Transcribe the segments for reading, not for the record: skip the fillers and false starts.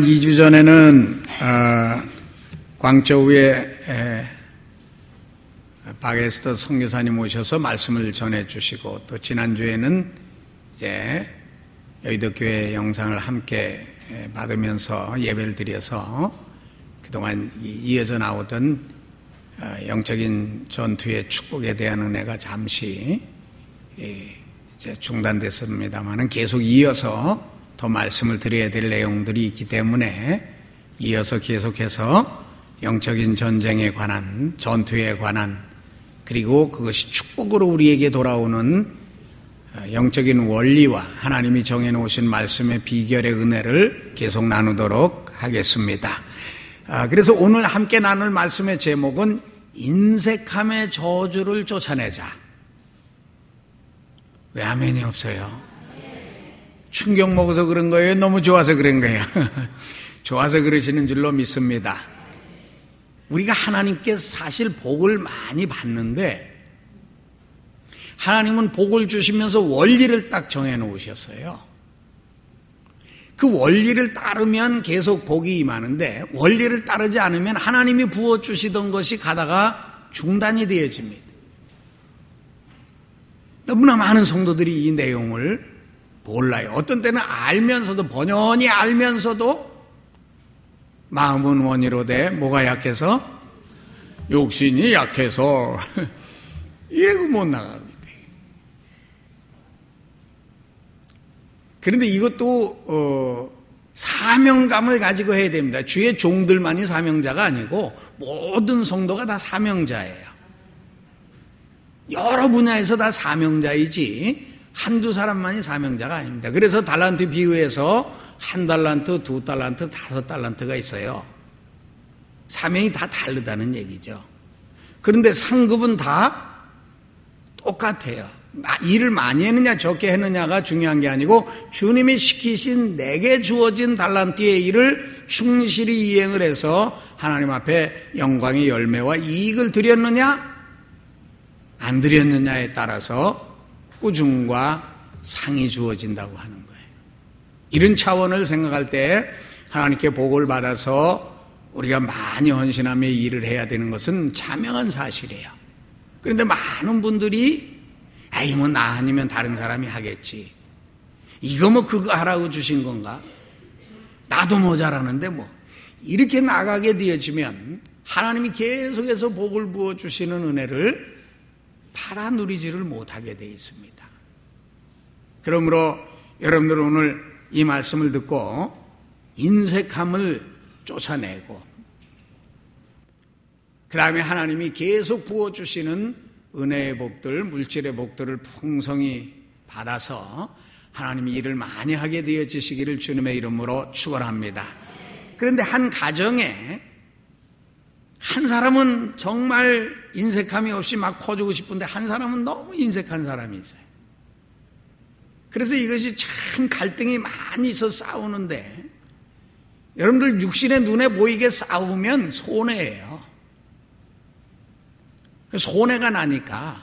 2주 전에는 광저우에 박에스더 선교사님 오셔서 말씀을 전해주시고, 또 지난주에는 이제 여의도 교회 영상을 함께 받으면서 예배를 드려서 그동안 이어져 나오던 영적인 전투의 축복에 대한 은혜가 잠시 이제 중단됐습니다만은 계속 이어서 더 말씀을 드려야 될 내용들이 있기 때문에 이어서 계속해서 영적인 전쟁에 관한, 전투에 관한, 그리고 그것이 축복으로 우리에게 돌아오는 영적인 원리와 하나님이 정해놓으신 말씀의 비결의 은혜를 계속 나누도록 하겠습니다. 그래서 오늘 함께 나눌 말씀의 제목은 인색함의 저주를 쫓아내자. 왜 아멘이 없어요? 충격 먹어서 그런 거예요? 너무 좋아서 그런 거예요? 좋아서 그러시는 줄로 믿습니다. 우리가 하나님께 사실 복을 많이 받는데, 하나님은 복을 주시면서 원리를 딱 정해 놓으셨어요. 그 원리를 따르면 계속 복이 임하는데, 원리를 따르지 않으면 하나님이 부어주시던 것이 가다가 중단이 되어집니다. 너무나 많은 성도들이 이 내용을 몰라요. 어떤 때는 알면서도, 번연히 알면서도 마음은 원이로되 뭐가 약해서? 욕심이 약해서 이래고 못 나갑니다. 그런데 이것도 사명감을 가지고 해야 됩니다. 주의 종들만이 사명자가 아니고 모든 성도가 다 사명자예요. 여러 분야에서 다 사명자이지 한두 사람만이 사명자가 아닙니다. 그래서 달란트 비유에서 1달란트, 2달란트, 5달란트가 있어요. 사명이 다 다르다는 얘기죠. 그런데 상급은 다 똑같아요. 일을 많이 했느냐 적게 했느냐가 중요한 게 아니고, 주님이 시키신 내게 주어진 달란트의 일을 충실히 이행을 해서 하나님 앞에 영광의 열매와 이익을 드렸느냐 안 드렸느냐에 따라서 꾸중과 상이 주어진다고 하는 거예요. 이런 차원을 생각할 때 하나님께 복을 받아서 우리가 많이 헌신하며 일을 해야 되는 것은 자명한 사실이에요. 그런데 많은 분들이 아이 뭐 나 아니면 다른 사람이 하겠지, 이거 뭐 그거 하라고 주신 건가, 나도 모자라는데 뭐, 이렇게 나가게 되어지면 하나님이 계속해서 복을 부어주시는 은혜를 받아 누리지를 못하게 되어 있습니다. 그러므로 여러분들 오늘 이 말씀을 듣고 인색함을 쫓아내고, 그 다음에 하나님이 계속 부어주시는 은혜의 복들, 물질의 복들을 풍성히 받아서 하나님이 일을 많이 하게 되어지시기를 주님의 이름으로 축원합니다. 그런데 한 가정에 한 사람은 정말 인색함이 없이 막 커주고 싶은데 한 사람은 너무 인색한 사람이 있어요. 그래서 이것이 참 갈등이 많이 있어 싸우는데, 여러분들 육신의 눈에 보이게 싸우면 손해예요. 손해가 나니까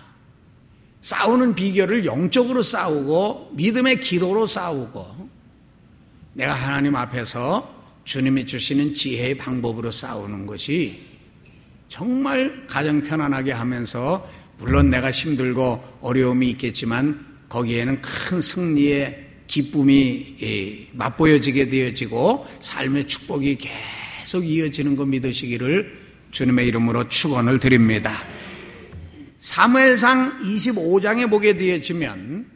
싸우는 비결을 영적으로 싸우고 믿음의 기도로 싸우고, 내가 하나님 앞에서 주님이 주시는 지혜의 방법으로 싸우는 것이 정말 가정 편안하게 하면서, 물론 내가 힘들고 어려움이 있겠지만 거기에는 큰 승리의 기쁨이 맛보여지게 되어지고 삶의 축복이 계속 이어지는 거 믿으시기를 주님의 이름으로 축원을 드립니다. 사무엘상 25장에 보게 되어지면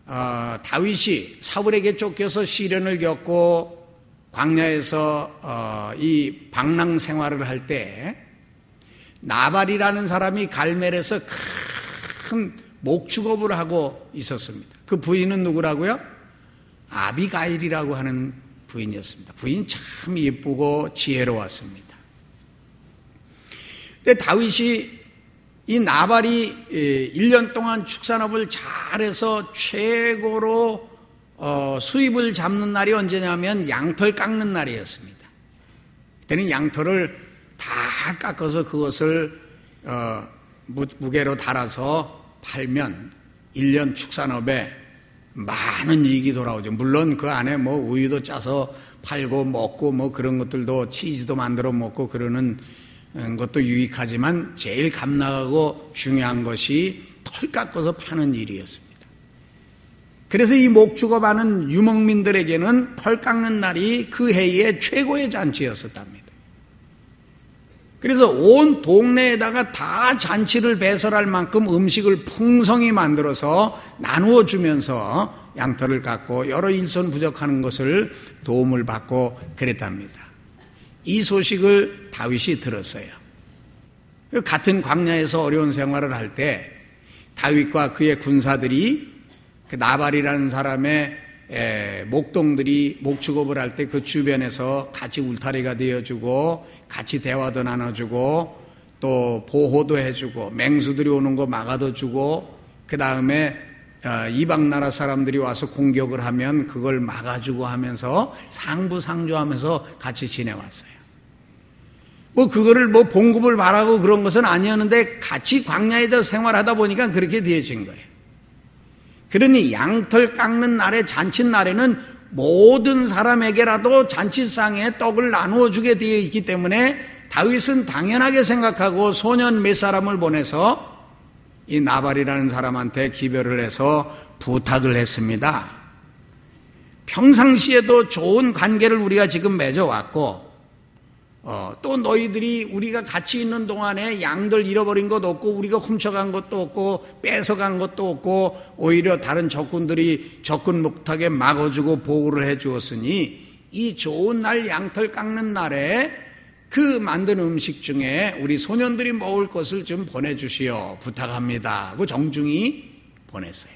다윗이 사울에게 쫓겨서 시련을 겪고 광야에서 이 방랑 생활을 할 때 나발이라는 사람이 갈멜에서 큰 목축업을 하고 있었습니다. 그 부인은 누구라고요? 아비가일이라고 하는 부인이었습니다. 부인 참 예쁘고 지혜로웠습니다. 근데 다윗이 이 나발이 1년 동안 축산업을 잘해서 최고로 수입을 잡는 날이 언제냐면 양털 깎는 날이었습니다. 그때는 양털을 다 깎아서 그것을 무게로 달아서 팔면 1년 축산업에 많은 이익이 돌아오죠. 물론 그 안에 뭐 우유도 짜서 팔고 먹고 뭐 그런 것들도 치즈도 만들어 먹고 그러는 것도 유익하지만 제일 값나가고 중요한 것이 털 깎아서 파는 일이었습니다. 그래서 이 목축업하는 유목민들에게는 털 깎는 날이 그 해의 최고의 잔치였었답니다. 그래서 온 동네에다가 다 잔치를 배설할 만큼 음식을 풍성히 만들어서 나누어 주면서 양털을 깎고 여러 일손 부족하는 것을 도움을 받고 그랬답니다. 이 소식을 다윗이 들었어요. 같은 광야에서 어려운 생활을 할 때 다윗과 그의 군사들이 그 나발이라는 사람의 목동들이 목축업을 할 때 그 주변에서 같이 울타리가 되어주고 같이 대화도 나눠주고 또 보호도 해주고 맹수들이 오는 거 막아도 주고 그 다음에 이방 나라 사람들이 와서 공격을 하면 그걸 막아주고 하면서 상부상조하면서 같이 지내왔어요. 뭐 그거를 뭐 봉급을 바라고 그런 것은 아니었는데 같이 광야에서 생활하다 보니까 그렇게 되어진 거예요. 그러니 양털 깎는 날에 잔칫날에는 모든 사람에게라도 잔치상에 떡을 나누어 주게 되어 있기 때문에 다윗은 당연하게 생각하고 소년 몇 사람을 보내서 이 나발이라는 사람한테 기별을 해서 부탁을 했습니다. 평상시에도 좋은 관계를 우리가 지금 맺어왔고 또 너희들이 우리가 같이 있는 동안에 양들 잃어버린 것도 없고 우리가 훔쳐간 것도 없고 뺏어간 것도 없고 오히려 다른 적군들이 접근 못하게 막아주고 보호를 해주었으니 이 좋은 날 양털 깎는 날에 그 만든 음식 중에 우리 소년들이 먹을 것을 좀 보내주시오 부탁합니다 하고 정중히 보냈어요.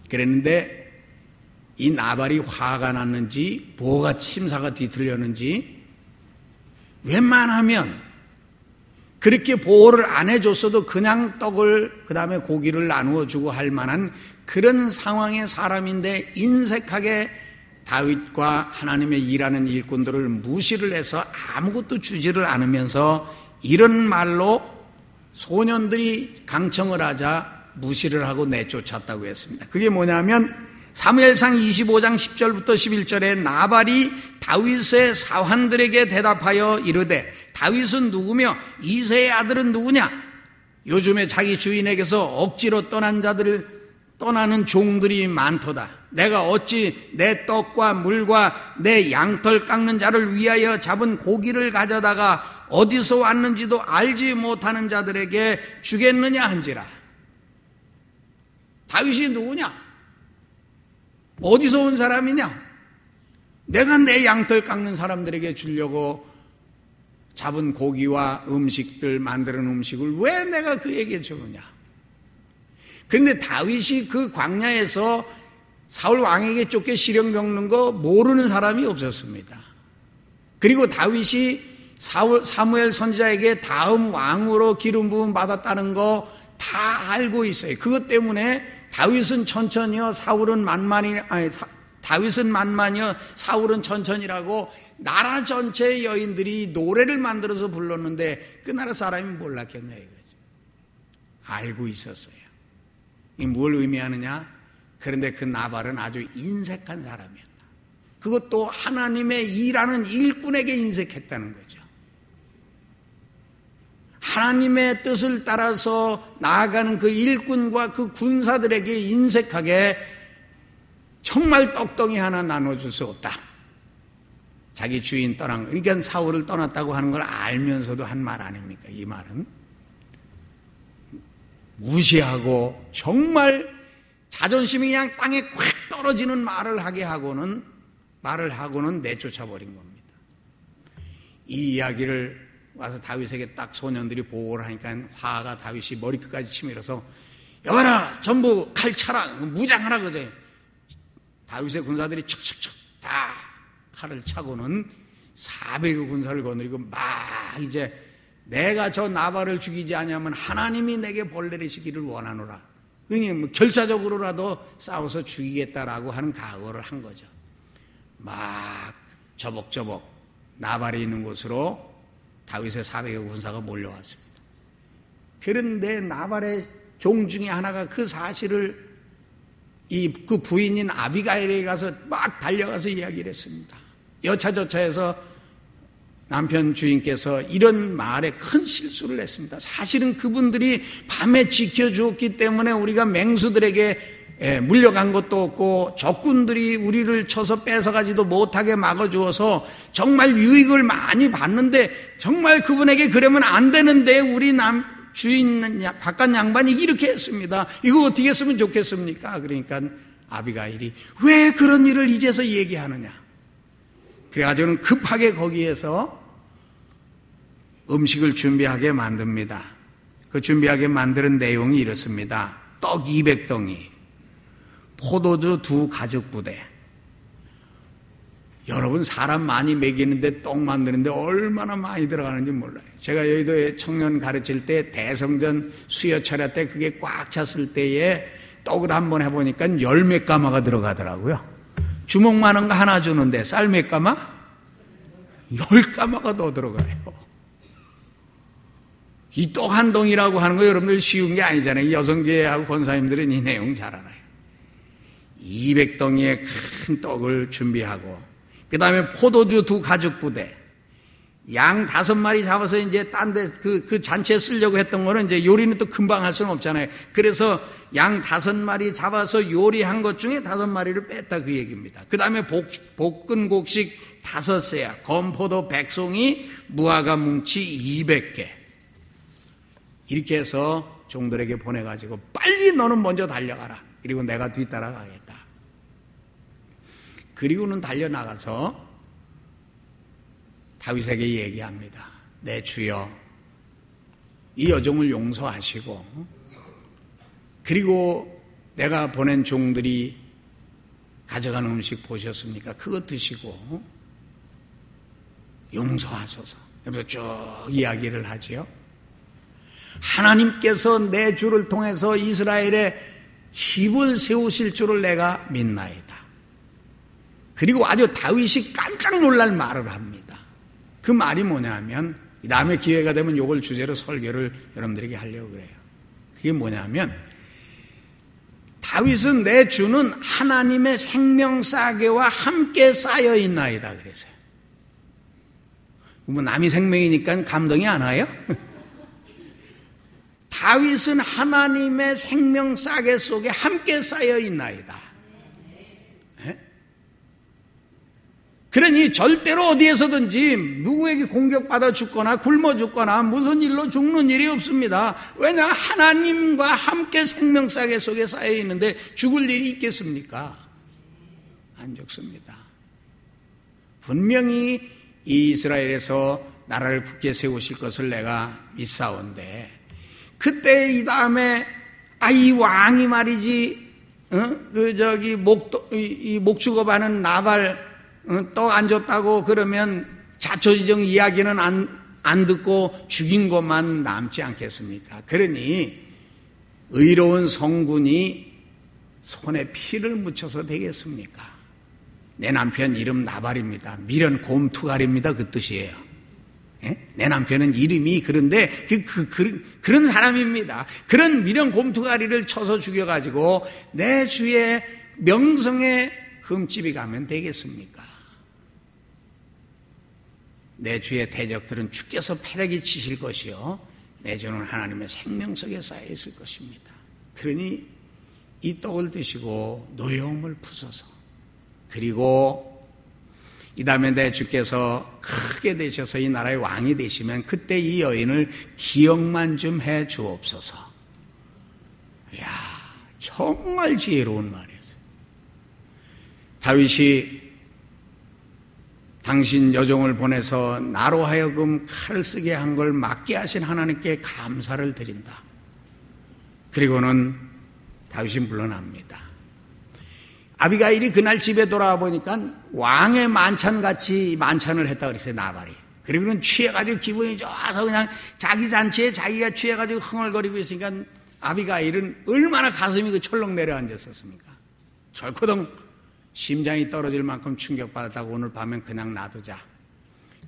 그랬는데 이 나발이 화가 났는지 뭐가 심사가 뒤틀렸는지 웬만하면 그렇게 보호를 안 해줬어도 그냥 떡을 그 다음에 고기를 나누어 주고 할 만한 그런 상황의 사람인데 인색하게 다윗과 하나님의 일하는 일꾼들을 무시를 해서 아무것도 주지를 않으면서 이런 말로 소년들이 강청을 하자 무시를 하고 내쫓았다고 했습니다. 그게 뭐냐면 사무엘상 25장 10절부터 11절에 나발이 다윗의 사환들에게 대답하여 이르되 다윗은 누구며 이새의 아들은 누구냐? 요즘에 자기 주인에게서 억지로 떠나는 종들이 많도다. 내가 어찌 내 떡과 물과 내 양털 깎는 자를 위하여 잡은 고기를 가져다가 어디서 왔는지도 알지 못하는 자들에게 주겠느냐 한지라. 다윗이 누구냐? 어디서 온 사람이냐? 내가 내 양털 깎는 사람들에게 주려고 잡은 고기와 음식들 만드는 음식을 왜 내가 그에게 주느냐? 그런데 다윗이 그 광야에서 사울 왕에게 쫓겨 시련 겪는 거 모르는 사람이 없었습니다. 그리고 다윗이 사무엘 선지자에게 다음 왕으로 기름 부음 받았다는 거 다 알고 있어요. 그것 때문에 다윗은 천천히요, 다윗은 만만이요, 사울은 천천히라고 나라 전체의 여인들이 노래를 만들어서 불렀는데 그 나라 사람이 몰랐겠냐 이거죠. 알고 있었어요. 이게 뭘 의미하느냐? 그런데 그 나발은 아주 인색한 사람이었다. 그것도 하나님의 일하는 일꾼에게 인색했다는 거죠. 하나님의 뜻을 따라서 나아가는 그 일꾼과 그 군사들에게 인색하게 정말 떡덩이 하나 나눠줄 수 없다. 자기 주인 떠난 거. 그러니까 사울을 떠났다고 하는 걸 알면서도 한 말 아닙니까? 이 말은 무시하고 정말 자존심이 그냥 땅에 콱 떨어지는 말을 하고는 내쫓아 버린 겁니다. 이 이야기를 와서 다윗에게 딱 소년들이 보고를 하니까 화가 다윗이 머리끝까지 치밀어서 여봐라 전부 칼 차라 무장하라 그제. 다윗의 군사들이 척척척 다 칼을 차고는 400의 군사를 거느리고 막 이제 내가 저 나발을 죽이지 않으면 하나님이 내게 벌 내리시기를 원하노라. 그러니 결사적으로라도 싸워서 죽이겠다라고 하는 각오를 한 거죠. 막 저벅저벅 나발이 있는 곳으로 다윗의 400의 군사가 몰려왔습니다. 그런데 나발의 종 중에 하나가 그 사실을 그 부인인 아비가일에게 가서 막 달려가서 이야기를 했습니다. 여차저차해서 남편 주인께서 이런 말에 큰 실수를 했습니다. 사실은 그분들이 밤에 지켜주었기 때문에 우리가 맹수들에게 물려간 것도 없고 적군들이 우리를 쳐서 뺏어가지도 못하게 막아주어서 정말 유익을 많이 받는데 정말 그분에게 그러면 안 되는데 우리 주인 바깥 양반이 이렇게 했습니다. 이거 어떻게 했으면 좋겠습니까? 그러니까 아비가일이 왜 그런 일을 이제서 얘기하느냐. 그래가지고는 급하게 거기에서 음식을 준비하게 만듭니다. 그 준비하게 만드는 내용이 이렇습니다. 떡 200덩이, 포도주 2 가죽부대. 여러분 사람 많이 먹이는데 떡 만드는데 얼마나 많이 들어가는지 몰라요. 제가 여의도에 청년 가르칠 때 대성전 수요 차례 때 그게 꽉 찼을 때에 떡을 한번 해보니까 10몇 가마가 들어가더라고요. 주먹만한 거 하나 주는데 쌀 몇 가마? 10가마가 더 들어가요. 이 떡 한 덩이라고 하는 거 여러분들 쉬운 게 아니잖아요. 여성교회하고 권사님들은 이 내용 잘 알아요. 200덩이의 큰 떡을 준비하고 그 다음에 포도주 2 가죽부대, 양 5마리 잡아서 이제 딴 데 그 잔치에 쓰려고 했던 거는 이제 요리는 또 금방 할 수는 없잖아요. 그래서 양 5마리 잡아서 요리한 것 중에 5마리를 뺐다 그 얘기입니다. 그 다음에 볶은 곡식 5세야, 건포도 100송이, 무화과 뭉치 200개. 이렇게 해서 종들에게 보내가지고 빨리 너는 먼저 달려가라. 그리고 내가 뒤따라가겠다. 그리고는 달려나가서 다윗에게 얘기합니다. 내 주여, 이 여종을 용서하시고 그리고 내가 보낸 종들이 가져간 음식 보셨습니까? 그거 드시고 용서하소서. 그래서 쭉 이야기를 하지요. 하나님께서 내 주를 통해서 이스라엘에 집을 세우실 줄을 내가 믿나이다. 그리고 아주 다윗이 깜짝 놀랄 말을 합니다. 그 말이 뭐냐면, 다음에 기회가 되면 이걸 주제로 설교를 여러분들에게 하려고 그래요. 그게 뭐냐면, 다윗은 내 주는 하나님의 생명싸개와 함께 쌓여 있나이다 그랬어요. 뭐 남이 생명이니까 감동이 안 와요? 다윗은 하나님의 생명싸개 속에 함께 쌓여 있나이다. 그러니 절대로 어디에서든지 누구에게 공격받아 죽거나 굶어 죽거나 무슨 일로 죽는 일이 없습니다. 왜냐? 하나님과 함께 생명싸개 속에 쌓여 있는데 죽을 일이 있겠습니까? 안 죽습니다. 분명히 이 이스라엘에서 나라를 굳게 세우실 것을 내가 믿사온데 그때 이 다음에 이 왕이 말이지 목축업하는 나발 떡 안 줬다고 그러면 자초지정 이야기는 안 듣고 죽인 것만 남지 않겠습니까? 그러니 의로운 성군이 손에 피를 묻혀서 되겠습니까? 내 남편 이름 나발입니다. 미련 곰투갈입니다. 그 뜻이에요. 내 남편은 이름이 그런데 그런 사람입니다. 그런 미련 곰투갈이를 쳐서 죽여가지고 내 주의 명성에 흠집이 가면 되겠습니까? 내 주의 대적들은 주께서 패대기 치실 것이요 내 주는 하나님의 생명 속에 쌓여 있을 것입니다. 그러니 이 떡을 드시고 노여움을 푸소서. 그리고 이 다음에 내 주께서 크게 되셔서 이 나라의 왕이 되시면 그때 이 여인을 기억만 좀 해 주옵소서. 이야, 정말 지혜로운 말이었어요. 다윗이 당신 여종을 보내서 나로 하여금 칼을 쓰게 한 걸 막게 하신 하나님께 감사를 드린다. 그리고는 다윗이 물러납니다. 아비가일이 그날 집에 돌아와 보니까 왕의 만찬같이 만찬을 했다 그랬어요, 나발이. 그리고는 취해가지고 기분이 좋아서 그냥 자기 잔치에 자기가 취해가지고 흥얼거리고 있으니까 아비가일은 얼마나 가슴이 철렁 내려앉았었습니까? 절코동 심장이 떨어질 만큼 충격받았다고 오늘 밤엔 그냥 놔두자.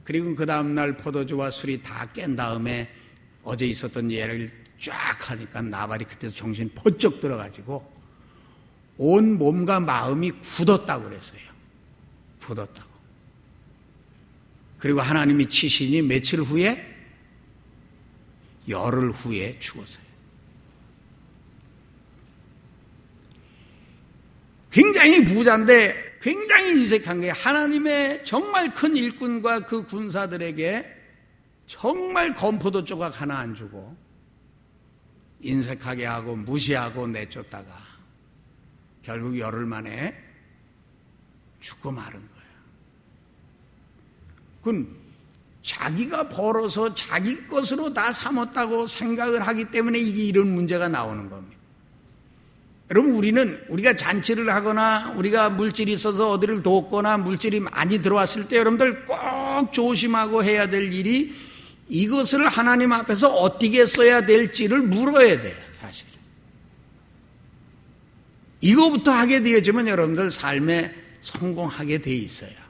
그리고 그 다음날 포도주와 술이 다 깬 다음에 어제 있었던 예를 쫙 하니까 나발이 그때서 정신 번쩍 들어가지고 온 몸과 마음이 굳었다고 그랬어요. 굳었다고. 그리고 하나님이 치시니 며칠 후에 열흘 후에 죽었어요. 굉장히 부자인데 굉장히 인색한 게 하나님의 정말 큰 일꾼과 그 군사들에게 정말 건포도 조각 하나 안 주고 인색하게 하고 무시하고 내쫓다가 결국 열흘 만에 죽고 마른 거예요. 그건 자기가 벌어서 자기 것으로 다 삼았다고 생각을 하기 때문에 이게 이런 문제가 나오는 겁니다. 여러분, 우리가 잔치를 하거나 우리가 물질이 있어서 어디를 돕거나 물질이 많이 들어왔을 때 여러분들 꼭 조심하고 해야 될 일이 이것을 하나님 앞에서 어떻게 써야 될지를 물어야 돼요, 사실. 이거부터 하게 되어지면 여러분들 삶에 성공하게 돼 있어요.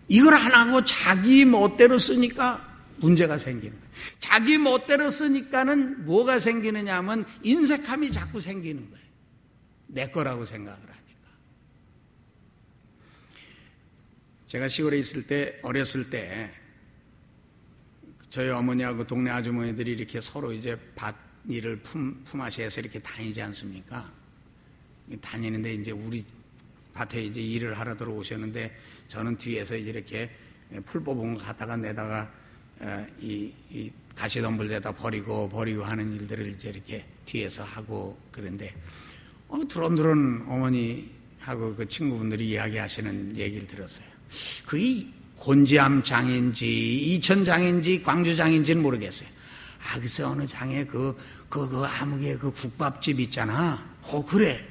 이걸 안 하고 자기 멋대로 쓰니까 문제가 생기는 거예요. 자기 멋대로 쓰니까는 뭐가 생기느냐 하면 인색함이 자꾸 생기는 거예요. 내 거라고 생각을 하니까. 제가 시골에 있을 때, 어렸을 때 저희 어머니하고 동네 아주머니들이 이렇게 서로 이제 밭 일을 품앗이해서 이렇게 다니지 않습니까? 다니는데 이제 우리 밭에 이제 일을 하러 들어오셨는데 저는 뒤에서 이렇게 풀 뽑은 거 갖다가 내다가 이 가시덤불에다 버리고 하는 일들을 이제 이렇게 뒤에서 하고 그런데 두런두런 어머니하고 그 친구분들이 이야기하시는 얘기를 들었어요. 그게 곤지암 장인지 이천장인지 광주장인지는 모르겠어요. 글쎄 어느 장에 그 아무개 그 국밥집 있잖아. 그래.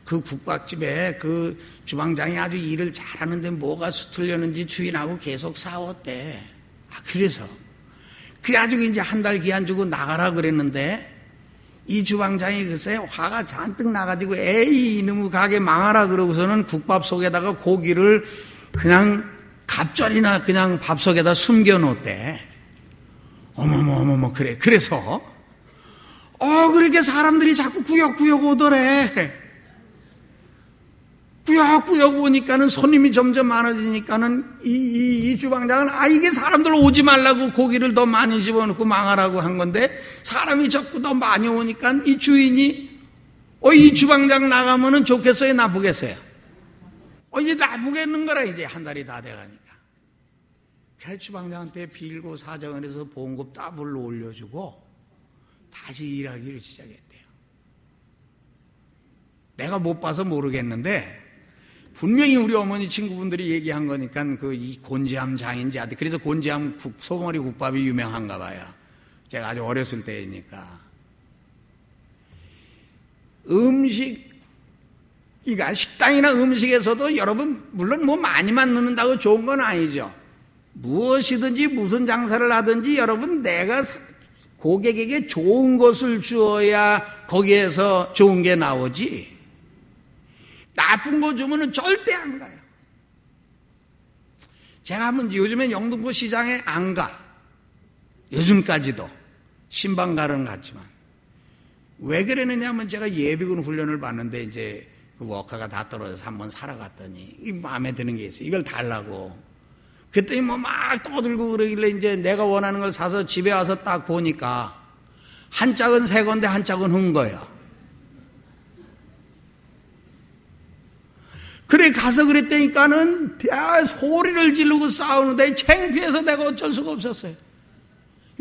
그 국밥집에 그 주방장이 아주 일을 잘하는데 뭐가 수틀렸는지 주인하고 계속 싸웠대. 그래서 그래가지고 이제 한 달 기한 주고 나가라 그랬는데 이 주방장이 글쎄 화가 잔뜩 나가지고 에이 이놈의 가게 망하라 그러고서는 국밥 속에다가 고기를 그냥 갑절이나 그냥 밥 속에다 숨겨놓대. 어머머 그래. 그래서 그렇게 사람들이 자꾸 구역구역 오더래. 꾸역꾸역 오니까는 손님이 점점 많아지니까는 이 주방장은 이게 사람들 오지 말라고 고기를 더 많이 집어넣고 망하라고 한 건데 사람이 자꾸 더 많이 오니까 이 주인이 이 주방장 나가면은 좋겠어요, 나쁘겠어요? 이제 나쁘겠는 거라 이제 한 달이 다 돼가니까. 그 주방장한테 빌고 사정을 해서 봉급 더블로 올려주고 다시 일하기를 시작했대요. 내가 못 봐서 모르겠는데 분명히 우리 어머니 친구분들이 얘기한 거니까 이 곤지암 장인지 하여튼 그래서 곤지암 소머리 국밥이 유명한가 봐요. 제가 아주 어렸을 때이니까. 그러니까 식당이나 음식에서도 여러분 물론 뭐 많이만 넣는다고 좋은 건 아니죠. 무엇이든지 무슨 장사를 하든지 여러분 내가 고객에게 좋은 것을 주어야 거기에서 좋은 게 나오지. 나쁜 거 주면은 절대 안 가요. 제가 한번 요즘엔 영등포 시장에 안 가. 요즘까지도 신방가는 갔지만 왜 그러느냐면 제가 예비군 훈련을 받는데 이제 그 워커가 다 떨어져서 한번 사러 갔더니 마음에 드는 게 있어요. 이걸 달라고. 그랬더니 막 떠들고 그러길래 이제 내가 원하는 걸 사서 집에 와서 딱 보니까 한 짝은 새 건데 한 짝은 흥 거예요. 그래 가서 그랬다니까는 소리를 지르고 싸우는데 창피해서 내가 어쩔 수가 없었어요.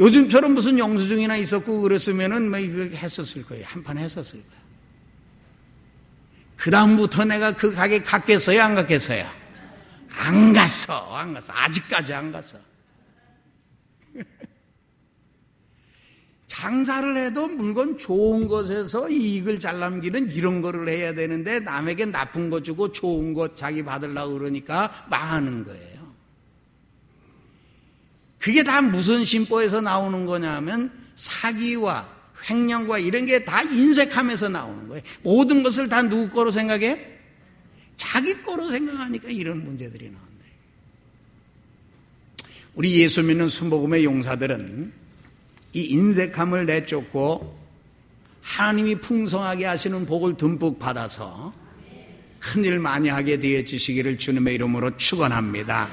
요즘처럼 무슨 영수증이나 있었고 그랬으면은 이거 했었을 거예요. 한판 했었을 거예요. 그 다음부터 내가 그 가게 갔겠어요, 안 갔겠어요? 안 갔어. 아직까지 안 갔어. 장사를 해도 물건 좋은 것에서 이익을 잘 남기는 이런 거를 해야 되는데 남에게 나쁜 거 주고 좋은 것 자기 받으려고 그러니까 망하는 거예요. 그게 다 무슨 심보에서 나오는 거냐면 사기와 횡령과 이런 게 다 인색함에서 나오는 거예요. 모든 것을 다 누구 거로 생각해? 자기 거로 생각하니까 이런 문제들이 나온다. 우리 예수 믿는 순복음의 용사들은 이 인색함을 내쫓고 하나님이 풍성하게 하시는 복을 듬뿍 받아서 큰일 많이 하게 되어지시기를 주님의 이름으로 축원합니다.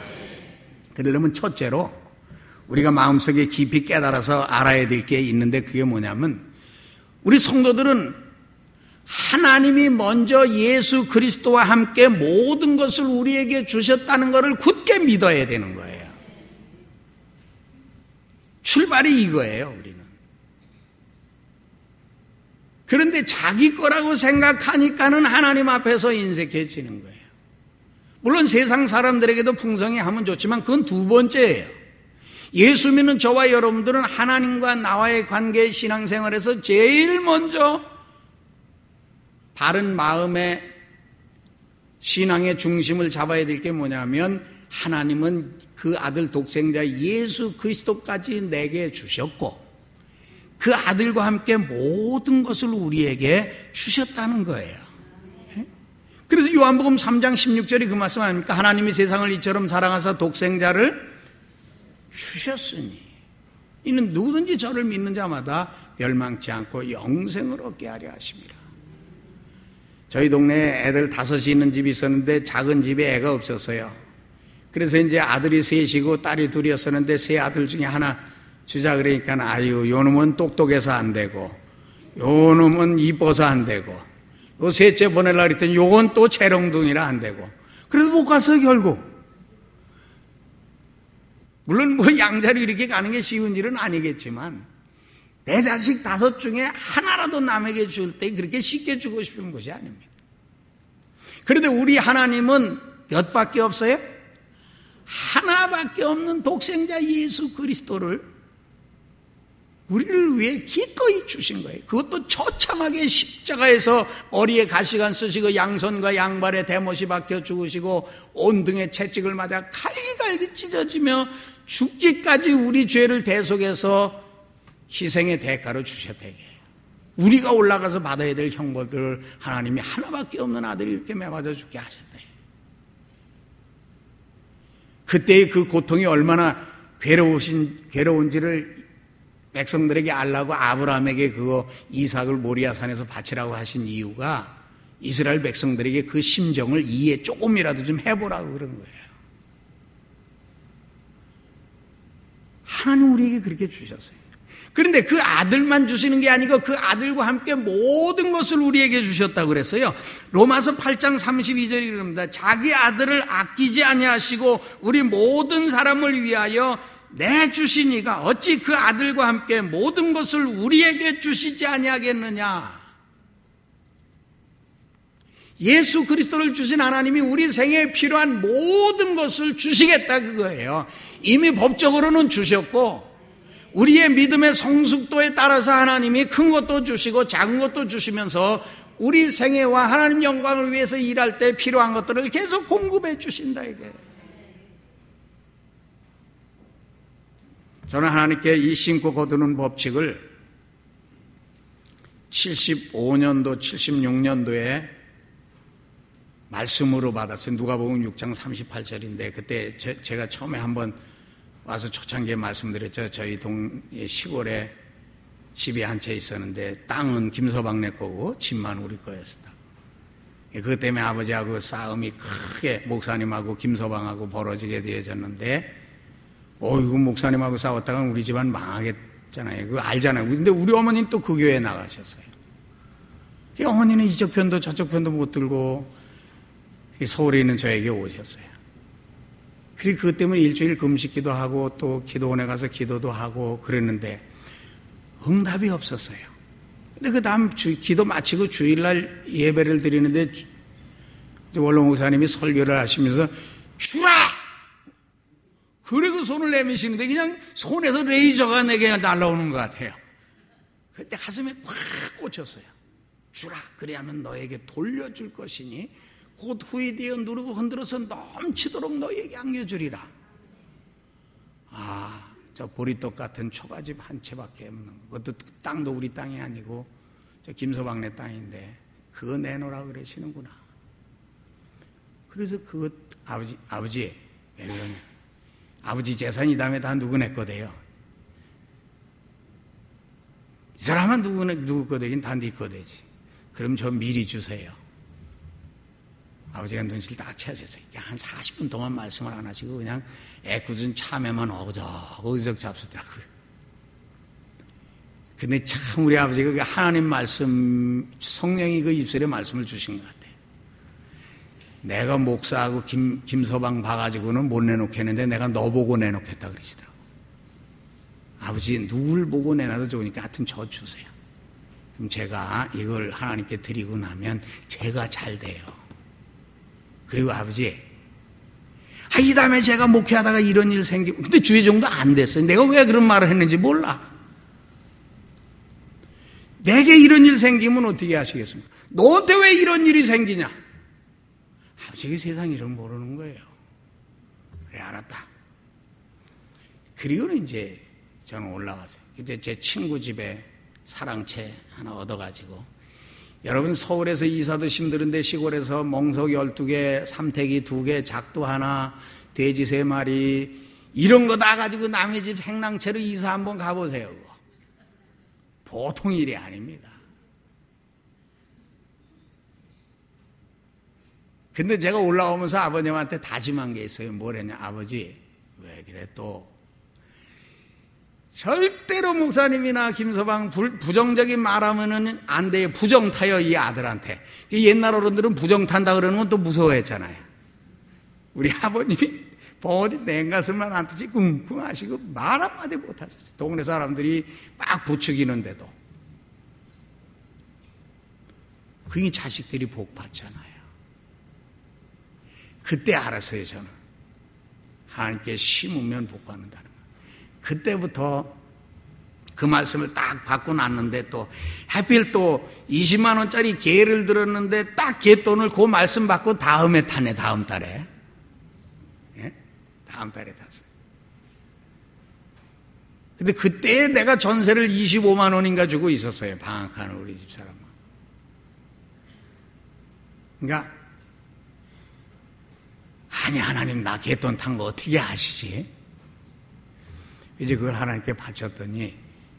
그러려면 첫째로 우리가 마음속에 깊이 깨달아서 알아야 될 게 있는데, 그게 뭐냐면 우리 성도들은 하나님이 먼저 예수 그리스도와 함께 모든 것을 우리에게 주셨다는 것을 굳게 믿어야 되는 거예요. 출발이 이거예요, 우리는. 그런데 자기 거라고 생각하니까는 하나님 앞에서 인색해지는 거예요. 물론 세상 사람들에게도 풍성히 하면 좋지만 그건 두 번째예요. 예수 믿는 저와 여러분들은 하나님과 나와의 관계, 신앙생활에서 제일 먼저 바른 마음의 신앙의 중심을 잡아야 될 게 뭐냐면, 하나님은 그 아들 독생자 예수 그리스도까지 내게 주셨고 그 아들과 함께 모든 것을 우리에게 주셨다는 거예요. 그래서 요한복음 3장 16절이 그 말씀 아닙니까? 하나님이 세상을 이처럼 사랑하사 독생자를 주셨으니 이는 누구든지 저를 믿는 자마다 멸망치 않고 영생을 얻게 하려 하십니다. 저희 동네에 애들 5이 있는 집이 있었는데 작은 집에 애가 없었어요. 그래서 이제 아들이 3이고 딸이 2이었었는데 세 아들 중에 하나 주자 그러니까, 아유, 요 놈은 똑똑해서 안 되고 요 놈은 이뻐서 안 되고 요 셋째 보내려고 그랬더니 요건 또 재롱둥이라 안 되고, 그래서 못 가서 결국. 물론 뭐 양자로 이렇게 가는 게 쉬운 일은 아니겠지만 내 자식 5 중에 하나라도 남에게 줄 때 그렇게 쉽게 주고 싶은 것이 아닙니다. 그런데 우리 하나님은 몇 밖에 없어요? 하나밖에 없는 독생자 예수 그리스도를 우리를 위해 기꺼이 주신 거예요. 그것도 처참하게 십자가에서 머리에 가시관 쓰시고 양손과 양발에 대못이 박혀 죽으시고 온등에 채찍을 맞아 갈기갈기 찢어지며 죽기까지 우리 죄를 대속해서 희생의 대가로 주셨대요. 우리가 올라가서 받아야 될 형벌들을 하나님이 하나밖에 없는 아들이 이렇게 매맞아 죽게 하셨대요. 그때의 그 고통이 얼마나 괴로운지를 백성들에게 알라고 아브라함에게 그거 이삭을 모리아 산에서 바치라고 하신 이유가 이스라엘 백성들에게 그 심정을 이해 조금이라도 좀 해보라고 그런 거예요. 하나님 우리에게 그렇게 주셨어요. 그런데 그 아들만 주시는 게 아니고 그 아들과 함께 모든 것을 우리에게 주셨다고 그랬어요. 로마서 8장 32절이 그럽니다. 자기 아들을 아끼지 아니하시고 우리 모든 사람을 위하여 내주시니가 어찌 그 아들과 함께 모든 것을 우리에게 주시지 아니하겠느냐. 예수 그리스도를 주신 하나님이 우리 생애에 필요한 모든 것을 주시겠다 그거예요. 이미 법적으로는 주셨고 우리의 믿음의 성숙도에 따라서 하나님이 큰 것도 주시고 작은 것도 주시면서 우리 생애와 하나님 영광을 위해서 일할 때 필요한 것들을 계속 공급해 주신다 이게. 저는 하나님께 이 심고 거두는 법칙을 75년도 76년도에 말씀으로 받았어요. 누가복음 6장 38절인데 그때 제가 처음에 한번 와서 초창기에 말씀드렸죠. 저희 시골에 집이 한 채 있었는데 땅은 김서방네 거고 집만 우리 거였다. 그것 때문에 아버지하고 싸움이 크게 목사님하고 김서방하고 벌어지게 되어졌는데 이거 목사님하고 싸웠다가 우리 집안 망하겠잖아요. 그거 알잖아요. 근데 우리 어머니는 또 그 교회에 나가셨어요. 어머니는 이쪽 편도 저쪽 편도 못 들고 서울에 있는 저에게 오셨어요. 그리고 그것 때문에 일주일 금식기도 하고 또 기도원에 가서 기도도 하고 그랬는데 응답이 없었어요. 근데 그 다음 기도 마치고 주일날 예배를 드리는데 원로 목사님이 설교를 하시면서 주라! 그리고 손을 내미시는데 그냥 손에서 레이저가 내게 날아오는 것 같아요. 그때 가슴에 꽉 꽂혔어요. 주라! 그래야만 너에게 돌려줄 것이니 곧 후이되어 누르고 흔들어서 넘치도록 너에게 안겨주리라. 저 보리떡 같은 초가집 한 채밖에 없는 그것도 땅도 우리 땅이 아니고 저 김서방네 땅인데 그거 내놓으라 그러시는구나. 그래서 그것 아버지 왜 그러냐. 아버지 재산이 다음에 다 누구 내 거대요. 이 사람은 누구 거 되긴 다 네 거 되지. 그럼 저 미리 주세요. 아버지가 눈치를 딱 채셨어요. 한 40분 동안 말씀을 안 하시고 그냥 애꿎은 참에만 어그적 잡수더라고요. 근데 참 우리 아버지가 그 하나님 말씀, 성령이 그 입술에 말씀을 주신 것 같아요. 내가 목사하고 김서방 봐가지고는 못 내놓겠는데 내가 너 보고 내놓겠다 그러시더라고요. 아버지 누굴 보고 내놔도 좋으니까 하여튼 저 주세요. 그럼 제가 이걸 하나님께 드리고 나면 제가 잘 돼요. 그리고 아버지, 이 다음에 제가 목회하다가 이런 일 생기고, 근데 주의 정도 안 됐어요. 내가 왜 그런 말을 했는지 몰라. 내게 이런 일 생기면 어떻게 하시겠습니까? 너한테 왜 이런 일이 생기냐? 아버지가 세상 일을 모르는 거예요. 그래, 알았다. 그리고는 이제 저는 올라가서 이제 제 친구 집에 사랑채 하나 얻어가지고, 여러분 서울에서 이사도 힘들은데 시골에서 멍석 12개, 삼태기 2개, 작두 하나, 돼지 3마리 이런 거 다 가지고 남의 집 행랑채로 이사 한번 가보세요. 보통 일이 아닙니다. 근데 제가 올라오면서 아버님한테 다짐한 게 있어요. 뭐랬냐? 아버지 왜 그래 또 절대로 목사님이나 김서방 부정적인 말하면은 안 돼요. 부정 타요, 이 아들한테. 옛날 어른들은 부정 탄다 그러는 건 또 무서워했잖아요. 우리 아버님이 버리 냉가슴만 안 뜨지 꿍꿍 하시고 말 한마디 못 하셨어요. 동네 사람들이 막 부추기는데도. 그게 자식들이 복 받잖아요. 그때 알았어요, 저는. 하나님께 심으면 복 받는다는 거. 그때부터 그 말씀을 딱 받고 났는데 또 하필 또 20만 원짜리 개를 들었는데 딱 개돈을 그 말씀 받고 다음에 타네. 다음 달에. 예? 다음 달에 탔어요. 근데 그때 내가 전세를 25만 원인가 주고 있었어요. 방학하는 우리 집사람은. 그러니까 아니 하나님 나 개돈 탄 거 어떻게 아시지? 이제 그걸 하나님께 바쳤더니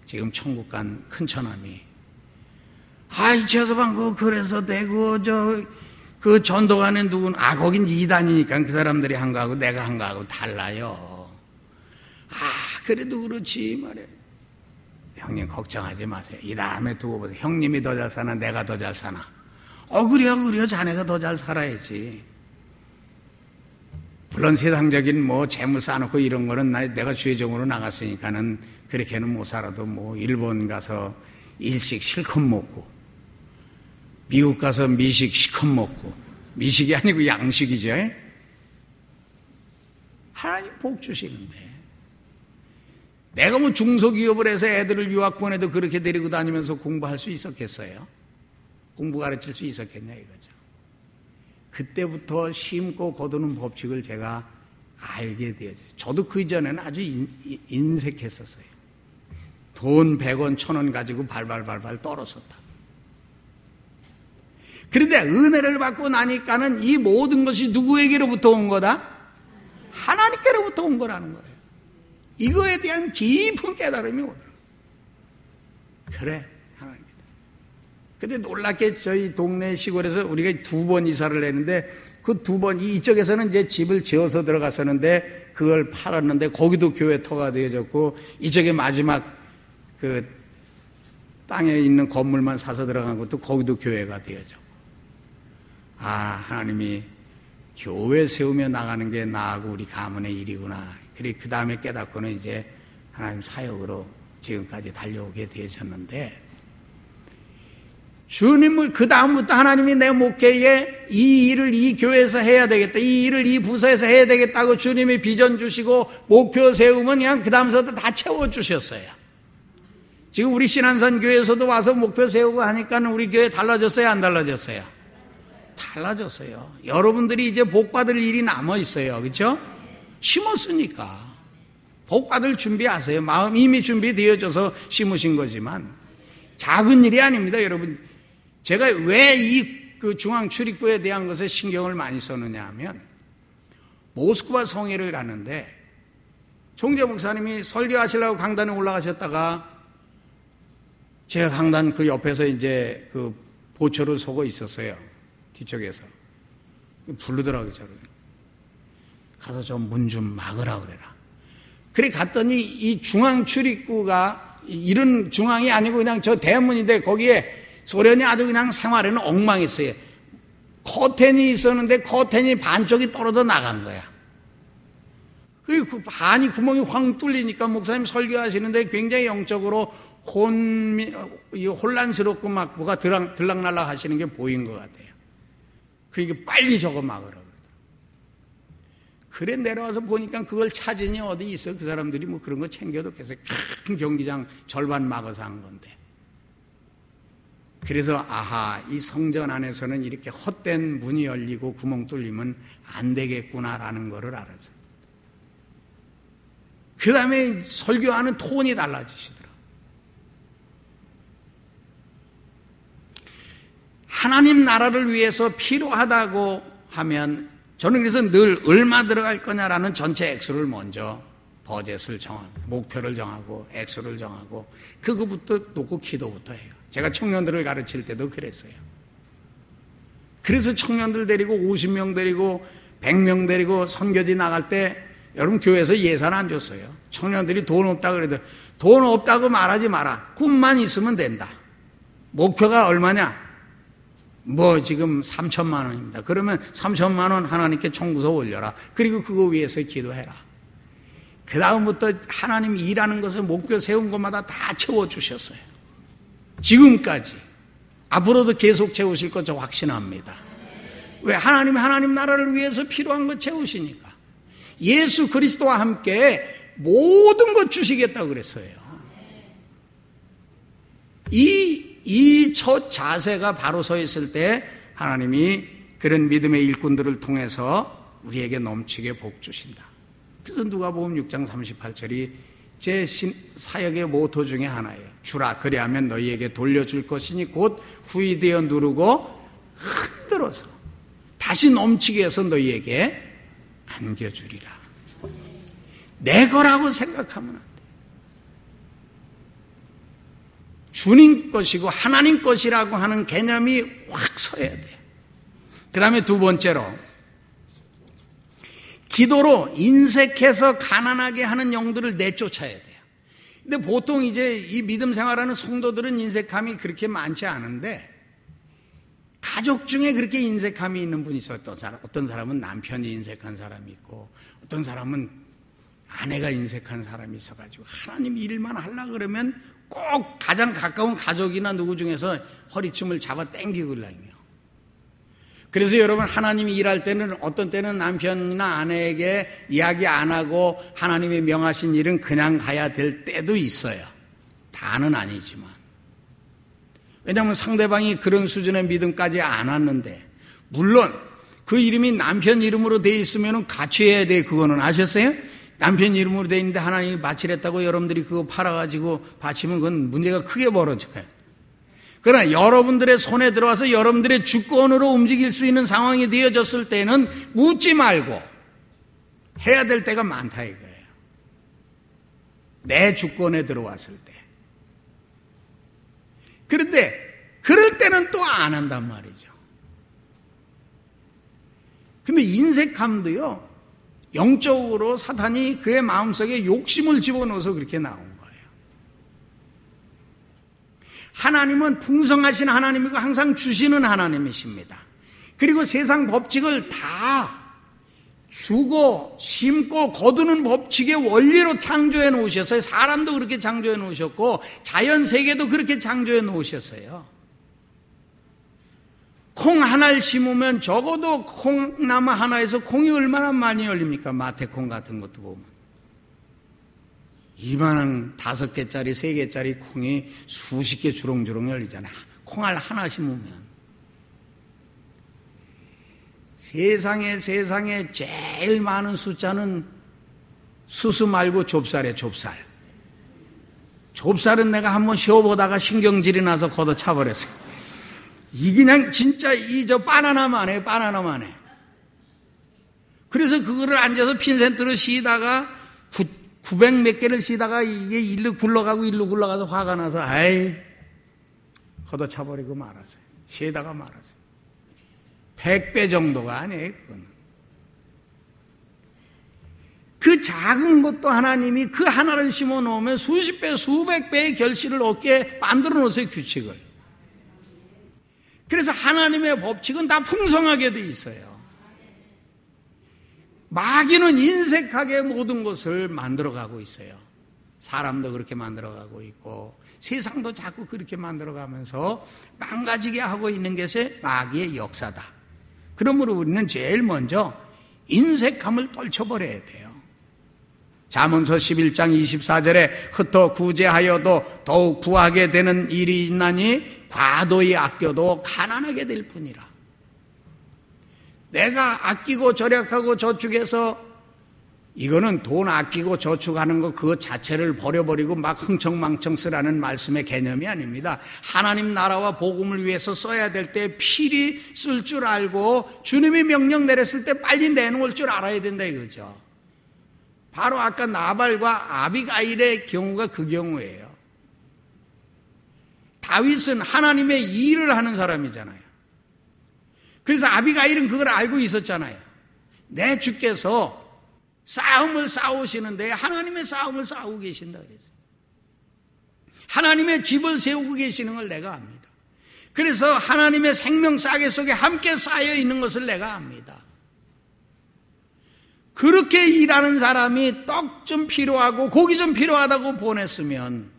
지금 천국 간 큰 처남이 이 저서방 그래서 내고 그 전도관에 누군 거긴 이단이니까 그 사람들이 한 거하고 내가 한 거하고 달라요. 그래도 그렇지 말이야. 형님 걱정하지 마세요. 이 다음에 두고 보세요. 형님이 더 잘 사나 내가 더 잘 사나. 그래요 자네가 더 잘 살아야지. 물론 세상적인 재물 쌓아놓고 이런 거는 내가 주의종으로 나갔으니까는 그렇게는 못 살아도 일본 가서 일식 실컷 먹고 미국 가서 미식 실컷 먹고 미식이 아니고 양식이죠. 하나님 복 주시는데 내가 중소기업을 해서 애들을 유학 보내도 그렇게 데리고 다니면서 공부할 수 있었겠어요? 공부 가르칠 수 있었겠냐 이거죠. 그때부터 심고 거두는 법칙을 제가 알게 되었어요. 저도 그 이전에는 아주 인색했었어요. 돈 100원, 1000원 가지고 발발발발 떨었었다. 그런데 은혜를 받고 나니까는 이 모든 것이 누구에게로부터 온 거다? 하나님께로부터 온 거라는 거예요. 이거에 대한 깊은 깨달음이 오더라고요. 그래. 근데 놀랍게 저희 동네 시골에서 우리가 2번 이사를 했는데 그 2번 이쪽에서는 이제 집을 지어서 들어갔었는데 그걸 팔았는데 거기도 교회 터가 되어졌고 이쪽에 마지막 그 땅에 있는 건물만 사서 들어간 것도 거기도 교회가 되어졌고 하나님이 교회 세우며 나가는 게 나하고 우리 가문의 일이구나. 그래 그 다음에 깨닫고는 이제 하나님 사역으로 지금까지 달려오게 되어졌는데 주님을 그 다음부터 하나님이 내 목회에 이 일을 이 교회에서 해야 되겠다, 이 일을 이 부서에서 해야 되겠다고 주님이 비전 주시고 목표 세우면 그냥 그 다음서도 다 채워주셨어요. 지금 우리 신안산 교회에서도 와서 목표 세우고 하니까 우리 교회 달라졌어요, 안 달라졌어요? 달라졌어요. 여러분들이 이제 복 받을 일이 남아 있어요, 그렇죠? 심었으니까 복 받을 준비하세요. 마음 이미 준비되어져서 심으신 거지만 작은 일이 아닙니다, 여러분. 제가 왜 그 중앙 출입구에 대한 것에 신경을 많이 썼느냐 하면 모스크바 성회를 갔는데 총재 목사님이 설교하시려고 강단에 올라가셨다가 제가 강단 그 옆에서 이제 그 보초를 서고 있었어요. 뒤쪽에서. 부르더라고요, 저를. 가서 저 문 좀 막으라 그래라. 그래 갔더니 이 중앙 출입구가 이런 중앙이 아니고 그냥 저 대문인데 거기에 소련이 아주 그냥 생활에는 엉망했어요. 커튼이 있었는데 커튼이 반쪽이 떨어져 나간 거야. 그 반이 구멍이 황 뚫리니까 목사님 설교하시는데 굉장히 영적으로 혼란스럽고 막 뭐가 들락날락 하시는 게 보인 것 같아요. 그러니까 빨리 저거 막으라 그러더라고요. 그래 내려와서 보니까 그걸 찾으니 어디 있어. 그 사람들이 뭐 그런 거 챙겨뒀겠어요. 큰 경기장 절반 막아서 한 건데. 그래서 아하, 이 성전 안에서는 이렇게 헛된 문이 열리고 구멍 뚫리면 안 되겠구나라는 거를 알았어요. 그 다음에 설교하는 톤이 달라지시더라고요. 하나님 나라를 위해서 필요하다고 하면 저는 그래서 늘 얼마 들어갈 거냐라는 전체 액수를 먼저 버젯을 정하고 목표를 정하고 액수를 정하고 그거부터 놓고 기도부터 해요. 제가 청년들을 가르칠 때도 그랬어요. 그래서 청년들 데리고 50명 데리고 100명 데리고 선교지 나갈 때 여러분 교회에서 예산 안 줬어요. 청년들이 돈 없다 그래도 돈 없다고 말하지 마라. 꿈만 있으면 된다. 목표가 얼마냐? 뭐 지금 3천만 원입니다. 그러면 3천만 원 하나님께 청구서 올려라. 그리고 그거 위해서 기도해라. 그 다음부터 하나님이 일하는 것을 목표 세운 것마다 다 채워주셨어요. 지금까지. 앞으로도 계속 채우실 것 저 확신합니다. 왜? 하나님이 하나님 나라를 위해서 필요한 것 채우시니까. 예수 그리스도와 함께 모든 것 주시겠다고 그랬어요. 이 첫 자세가 바로 서 있을 때 하나님이 그런 믿음의 일꾼들을 통해서 우리에게 넘치게 복 주신다. 그래서 누가복음 6장 38절이 제 사역의 모토 중에 하나예요. 주라 그리하면 너희에게 돌려줄 것이니 곧 후이되어 누르고 흔들어서 다시 넘치게 해서 너희에게 안겨주리라. 내 거라고 생각하면 안 돼. 주님 것이고 하나님 것이라고 하는 개념이 확 서야 돼. 그 다음에 두 번째로 기도로 인색해서 가난하게 하는 영들을 내쫓아야 돼요. 근데 보통 이제 이 믿음 생활하는 성도들은 인색함이 그렇게 많지 않은데 가족 중에 그렇게 인색함이 있는 분이 있어요. 어떤 사람은 남편이 인색한 사람이 있고 어떤 사람은 아내가 인색한 사람이 있어가지고 하나님 일만 하려고 그러면 꼭 가장 가까운 가족이나 누구 중에서 허리춤을 잡아 당기거든요. 그래서 여러분 하나님이 일할 때는 어떤 때는 남편이나 아내에게 이야기 안 하고 하나님이 명하신 일은 그냥 가야 될 때도 있어요. 다는 아니지만. 왜냐하면 상대방이 그런 수준의 믿음까지 안 왔는데 물론 그 이름이 남편 이름으로 돼 있으면 같이 해야 돼. 그거는 아셨어요? 남편 이름으로 돼 있는데 하나님이 바치랬다고 여러분들이 그거 팔아가지고 바치면 그건 문제가 크게 벌어져요. 그러나 여러분들의 손에 들어와서 여러분들의 주권으로 움직일 수 있는 상황이 되어졌을 때는 묻지 말고 해야 될 때가 많다 이거예요. 내 주권에 들어왔을 때. 그런데 그럴 때는 또 안 한단 말이죠. 근데 인색함도요. 영적으로 사탄이 그의 마음속에 욕심을 집어넣어서 그렇게 나온 거예요. 하나님은 풍성하신 하나님이고 항상 주시는 하나님이십니다. 그리고 세상 법칙을 다 주고 심고 거두는 법칙의 원리로 창조해 놓으셨어요. 사람도 그렇게 창조해 놓으셨고 자연 세계도 그렇게 창조해 놓으셨어요. 콩 하나를 심으면 적어도 콩나무 하나에서 콩이 얼마나 많이 열립니까? 마태콩 같은 것도 보면. 이만한 5개짜리, 3개짜리 콩이 수십 개 주렁주렁 열리잖아요. 콩알 하나 심으면. 세상에 제일 많은 숫자는 수수 말고 좁쌀이에요, 좁쌀. 좁쌀은 내가 한번 쉬어보다가 신경질이 나서 걷어차버렸어요. 이 그냥 진짜 저 바나나만 해, 바나나만 해. 그래서 그거를 앉아서 핀센트로 씌다가 900 몇 개를 씌다가 이게 일로 굴러가서 화가 나서 아이 걷어차버리고 말았어요. 세다가 말았어요. 100배 정도가 아니에요, 그거는. 그 작은 것도 하나님이 그 하나를 심어 놓으면 수십 배, 수백 배의 결실을 얻게 만들어 놓으세요, 규칙을. 그래서 하나님의 법칙은 다 풍성하게 돼 있어요. 마귀는 인색하게 모든 것을 만들어가고 있어요. 사람도 그렇게 만들어가고 있고 세상도 자꾸 그렇게 만들어가면서 망가지게 하고 있는 것이 마귀의 역사다. 그러므로 우리는 제일 먼저 인색함을 떨쳐버려야 돼요. 잠언서 11장 24절에 흩어 구제하여도 더욱 부하게 되는 일이 있나니 과도히 아껴도 가난하게 될 뿐이라. 내가 아끼고 절약하고 저축해서 이거는 돈 아끼고 저축하는 거 그것 자체를 버려버리고 막 흥청망청 쓰라는 말씀의 개념이 아닙니다. 하나님 나라와 복음을 위해서 써야 될 때 필히 쓸 줄 알고 주님이 명령 내렸을 때 빨리 내놓을 줄 알아야 된다 이거죠. 바로 아까 나발과 아비가일의 경우가 그 경우예요. 다윗은 하나님의 일을 하는 사람이잖아요. 그래서 아비가일은 그걸 알고 있었잖아요. 내 주께서 싸움을 싸우시는데 하나님의 싸움을 싸우고 계신다 그랬어요. 하나님의 집을 세우고 계시는 걸 내가 압니다. 그래서 하나님의 생명 싸개 속에 함께 쌓여 있는 것을 내가 압니다. 그렇게 일하는 사람이 떡 좀 필요하고 고기 좀 필요하다고 보냈으면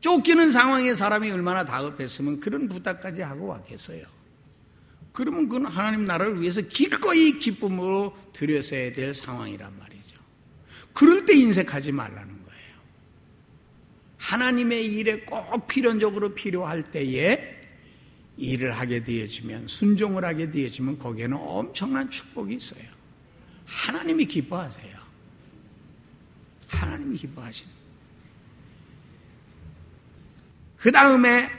쫓기는 상황의 사람이 얼마나 다급했으면 그런 부탁까지 하고 왔겠어요. 그러면 그건 하나님 나라를 위해서 기꺼이 기쁨으로 드렸어야 될 상황이란 말이죠. 그럴 때 인색하지 말라는 거예요. 하나님의 일에 꼭 필연적으로 필요할 때에 일을 하게 되어지면, 순종을 하게 되어지면 거기에는 엄청난 축복이 있어요. 하나님이 기뻐하세요. 하나님이 기뻐하시는. 그 다음에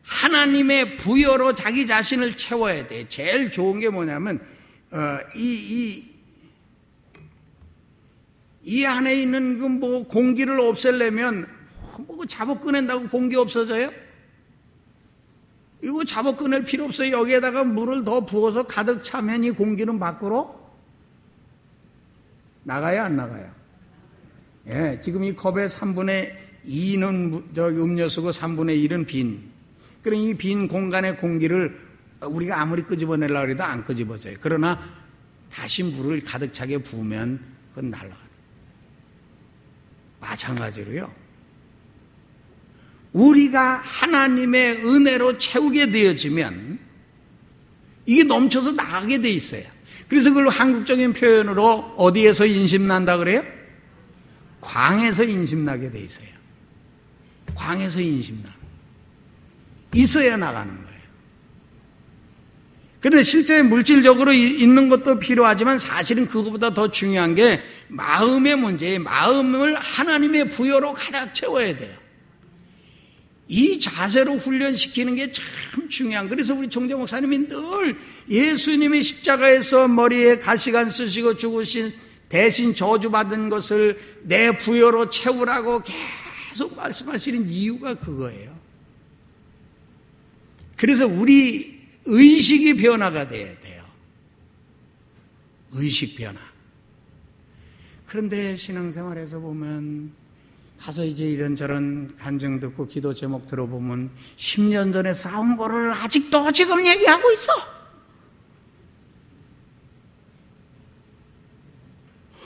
하나님의 부여로 자기 자신을 채워야 돼. 제일 좋은 게 뭐냐면 이 안에 있는 그 뭐 공기를 없애려면 뭐 잡아 꺼낸다고 공기 없어져요? 이거 잡아 꺼낼 필요 없어요. 여기에다가 물을 더 부어서 가득 차면 이 공기는 밖으로 나가요, 안 나가요? 예, 지금 이 컵의 3분의 2는 음료수고 3분의 1은 빈. 그럼 이 빈 공간의 공기를 우리가 아무리 끄집어내려고 해도 안 끄집어져요. 그러나 다시 물을 가득 차게 부으면 그건 날아가요. 마찬가지로요. 우리가 하나님의 은혜로 채우게 되어지면 이게 넘쳐서 나가게 돼 있어요. 그래서 그걸 한국적인 표현으로 어디에서 인심난다 그래요? 광에서 인심나게 돼 있어요. 광에서 인심나는. 있어야 나가는 거예요. 그런데 실제 물질적으로 있는 것도 필요하지만 사실은 그것보다 더 중요한 게 마음의 문제예요. 마음을 하나님의 부여로 가득 채워야 돼요. 이 자세로 훈련시키는 게 참 중요한. 그래서 우리 총재 목사님이 늘 예수님이 십자가에서 머리에 가시관 쓰시고 죽으신 대신 저주받은 것을 내 부여로 채우라고 계속 말씀하시는 이유가 그거예요. 그래서 우리 의식이 변화가 돼야 돼요. 의식 변화. 그런데 신앙생활에서 보면 가서 이제 이런저런 간증 듣고 기도 제목 들어보면 10년 전에 싸운 거를 아직도 지금 얘기하고 있어.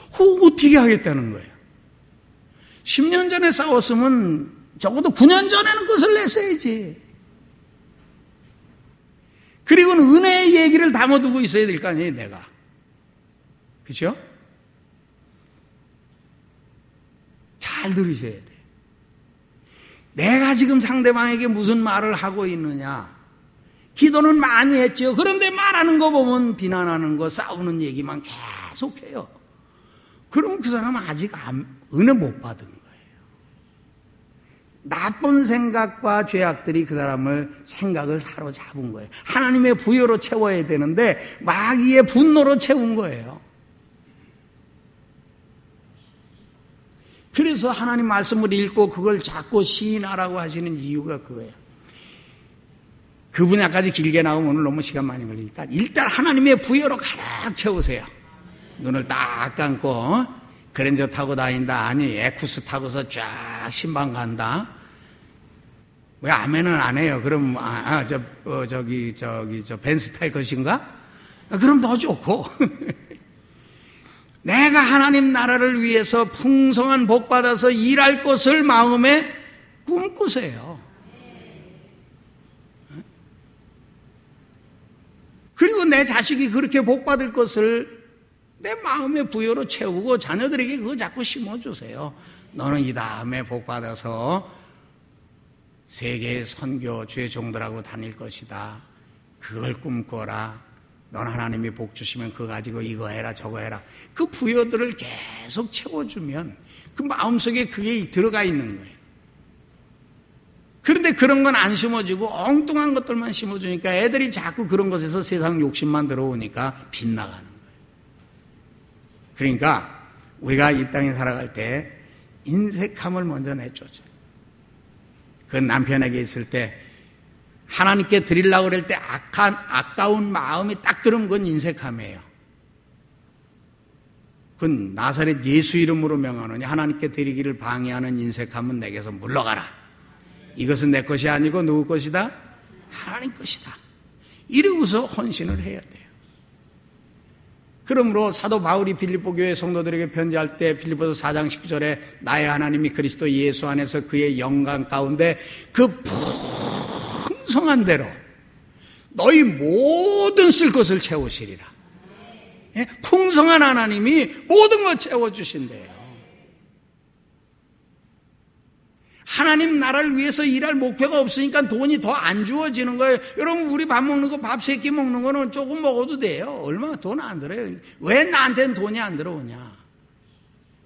어떻게 하겠다는 거예요? 10년 전에 싸웠으면 적어도 9년 전에는 끝을 냈어야지. 그리고는 은혜의 얘기를 담아두고 있어야 될 거 아니에요, 내가. 그렇죠? 잘 들으셔야 돼요. 내가 지금 상대방에게 무슨 말을 하고 있느냐. 기도는 많이 했죠. 그런데 말하는 거 보면 비난하는 거, 싸우는 얘기만 계속해요. 그러면 그 사람은 아직 은혜 못 받은 거예요. 나쁜 생각과 죄악들이 그 사람을 생각을 사로잡은 거예요. 하나님의 부여로 채워야 되는데 마귀의 분노로 채운 거예요. 그래서 하나님 말씀을 읽고 그걸 자꾸 시인하라고 하시는 이유가 그거예요. 그 분야까지 길게 나오면 오늘 너무 시간 많이 걸리니까 일단 하나님의 부여로 가득 채우세요. 눈을 딱 감고 그랜저 타고 다닌다, 아니 에쿠스 타고서 쫙 신방 간다. 왜 아멘은 안 해요? 그럼 저 벤스 탈 것인가? 그럼 더 좋고. 내가 하나님 나라를 위해서 풍성한 복 받아서 일할 것을 마음에 꿈꾸세요. 그리고 내 자식이 그렇게 복 받을 것을 내 마음의 부여로 채우고 자녀들에게 그거 자꾸 심어주세요. 너는 이 다음에 복 받아서 세계 선교 주의 종들하고 다닐 것이다. 그걸 꿈꿔라. 넌 하나님이 복 주시면 그거 가지고 이거 해라 저거 해라. 그 부여들을 계속 채워주면 그 마음속에 그게 들어가 있는 거예요. 그런데 그런 건 안 심어주고 엉뚱한 것들만 심어주니까 애들이 자꾸 그런 것에서 세상 욕심만 들어오니까 빗나가는 거예요. 그러니까 우리가 이 땅에 살아갈 때 인색함을 먼저 내쫓아요. 그 남편에게 있을 때 하나님께 드리려고 그럴 때 아까운 마음이 딱 들으면 그건 인색함이에요. 그건 나사렛 예수 이름으로 명하노니 하나님께 드리기를 방해하는 인색함은 내게서 물러가라. 이것은 내 것이 아니고 누구 것이다? 하나님 것이다. 이러고서 헌신을 해야 돼요. 그러므로 사도 바울이 필립보 교회 성도들에게 편지할 때 필립보서 4장 19절에 나의 하나님이 그리스도 예수 안에서 그의 영광 가운데 그 풍성한 대로 너희 모든 쓸 것을 채우시리라. 예? 풍성한 하나님이 모든 것 채워주신대요. 하나님 나라를 위해서 일할 목표가 없으니까 돈이 더 안 주어지는 거예요. 여러분 우리 밥 먹는 거 밥 3끼 먹는 거는 조금 먹어도 돼요. 얼마나 돈 안 들어요. 왜 나한테는 돈이 안 들어오냐.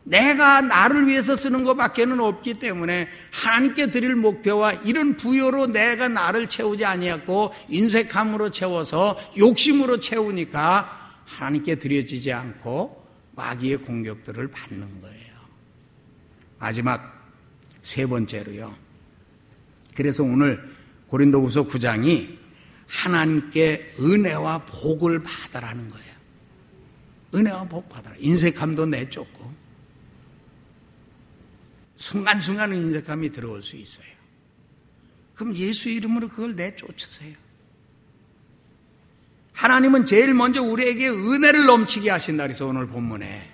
내가 나를 위해서 쓰는 것밖에는 없기 때문에 하나님께 드릴 목표와 이런 부여로 내가 나를 채우지 아니하고 인색함으로 채워서 욕심으로 채우니까 하나님께 드려지지 않고 마귀의 공격들을 받는 거예요. 마지막 3번째로요. 그래서 오늘 고린도후서 9장이 하나님께 은혜와 복을 받으라는 거예요. 은혜와 복 받아라. 인색함도 내쫓고 순간순간 인색함이 들어올 수 있어요. 그럼 예수 이름으로 그걸 내쫓으세요. 하나님은 제일 먼저 우리에게 은혜를 넘치게 하신다 그래서 오늘 본문에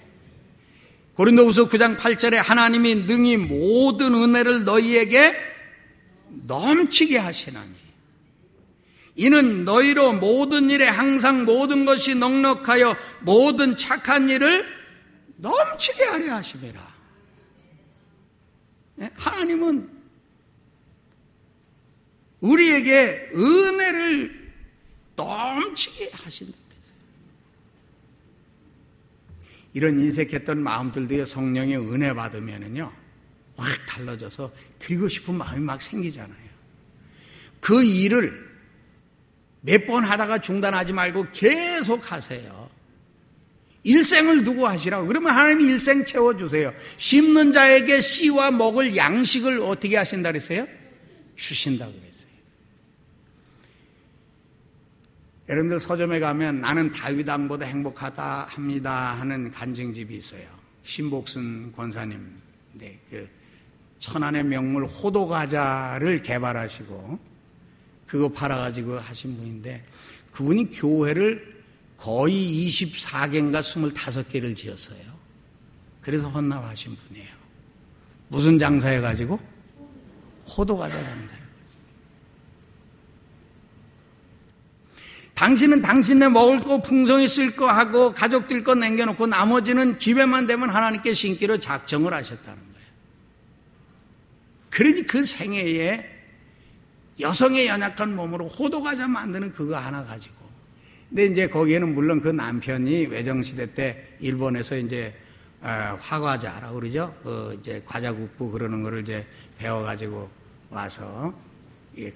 고린도후서 9장 8절에 하나님이 능히 모든 은혜를 너희에게 넘치게 하시나니 이는 너희로 모든 일에 항상 모든 것이 넉넉하여 모든 착한 일을 넘치게 하려 하심이라. 하나님은 우리에게 은혜를 넘치게 하신다. 이런 인색했던 마음들도 성령의 은혜 받으면은요, 확 달라져서 드리고 싶은 마음이 막 생기잖아요. 그 일을 몇 번 하다가 중단하지 말고 계속 하세요. 일생을 두고 하시라고. 그러면 하나님이 일생 채워주세요. 심는 자에게 씨와 먹을 양식을 어떻게 하신다 그랬어요? 주신다 그랬어요. 여러분들 서점에 가면 나는 다윗 왕보다 행복하다 합니다 하는 간증집이 있어요. 신복순 권사님, 네, 그 천안의 명물 호도과자를 개발하시고 그거 팔아가지고 하신 분인데 그분이 교회를 거의 24개인가 25개를 지었어요. 그래서 헌납하신 분이에요. 무슨 장사해가지고? 호도과자 장사해가지고. 당신은 당신네 먹을 거 풍성히 쓸 거 하고 가족들 거 남겨놓고 나머지는 기회만 되면 하나님께 신기로 작정을 하셨다는 거예요. 그러니 그 생애에 여성의 연약한 몸으로 호두과자 만드는 그거 하나 가지고. 근데 이제 거기에는 물론 그 남편이 외정시대 때 일본에서 이제 화과자라고 그러죠. 이제 과자 굽고 그러는 거를 이제 배워가지고 와서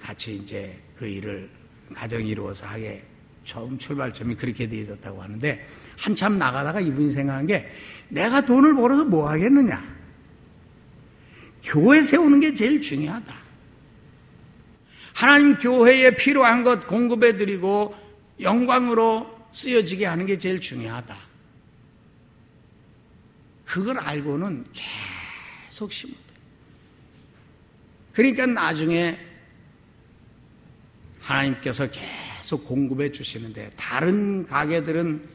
같이 이제 그 일을 가정 이루어서 하게 처음 출발점이 그렇게 돼 있었다고 하는데 한참 나가다가 이분이 생각한 게 내가 돈을 벌어서 뭐 하겠느냐. 교회 세우는 게 제일 중요하다. 하나님 교회에 필요한 것 공급해드리고 영광으로 쓰여지게 하는 게 제일 중요하다. 그걸 알고는 계속 심어야 돼. 그러니까 나중에 하나님께서 계속 공급해 주시는데, 다른 가게들은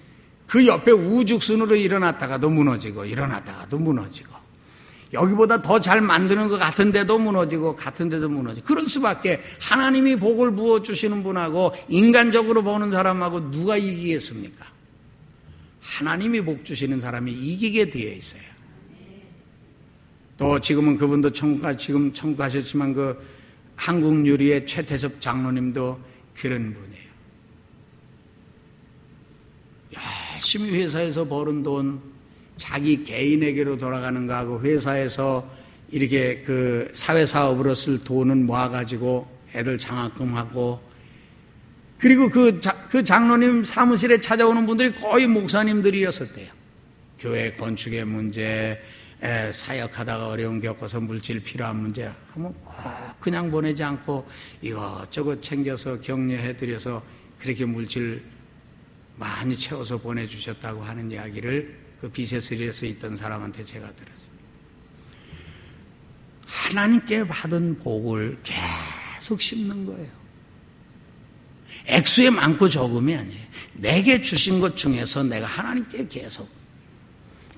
그 옆에 우죽순으로 일어났다가도 무너지고 일어났다가도 무너지고, 여기보다 더 잘 만드는 것 같은데도 무너지고 같은데도 무너지고, 그럴 수밖에. 하나님이 복을 부어주시는 분하고 인간적으로 보는 사람하고 누가 이기겠습니까? 하나님이 복 주시는 사람이 이기게 되어 있어요. 또 지금은 그분도 지금 천국 가셨지만 그 한국유리의 최태섭 장로님도 그런 분이에요. 열심히 회사에서 버는 돈 자기 개인에게로 돌아가는 거하고, 회사에서 이렇게 그 사회사업으로 쓸 돈은 모아가지고 애들 장학금하고, 그리고 그 장로님 사무실에 찾아오는 분들이 거의 목사님들이었었대요. 교회 건축의 문제, 사역하다가 어려움 겪어서 물질 필요한 문제 하면 꼭 그냥 보내지 않고 이것저것 챙겨서 격려해드려서 그렇게 물질 많이 채워서 보내주셨다고 하는 이야기를 그 비세스리에서 있던 사람한테 제가 들었어요. 하나님께 받은 복을 계속 심는 거예요. 액수에 많고 적음이 아니에요. 내게 주신 것 중에서 내가 하나님께 계속,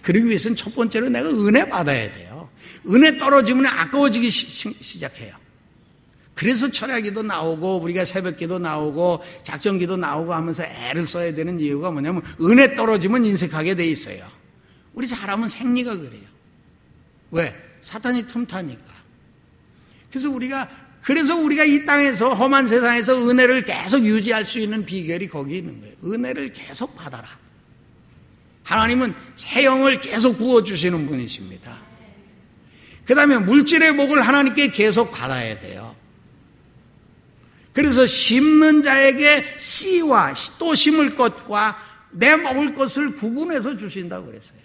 그러기 위해서는 첫 번째로 내가 은혜 받아야 돼요. 은혜 떨어지면 아까워지기 시작해요. 그래서 철야기도 나오고 우리가 새벽기도 나오고 작전기도 나오고 하면서 애를 써야 되는 이유가 뭐냐면, 은혜 떨어지면 인색하게 돼 있어요. 우리 사람은 생리가 그래요. 왜? 사탄이 틈타니까. 그래서 우리가 이 땅에서, 험한 세상에서 은혜를 계속 유지할 수 있는 비결이 거기 있는 거예요. 은혜를 계속 받아라. 하나님은 새 영을 계속 부어주시는 분이십니다. 그 다음에 물질의 복을 하나님께 계속 받아야 돼요. 그래서 심는 자에게 씨와 또 심을 것과 내 먹을 것을 구분해서 주신다고 그랬어요.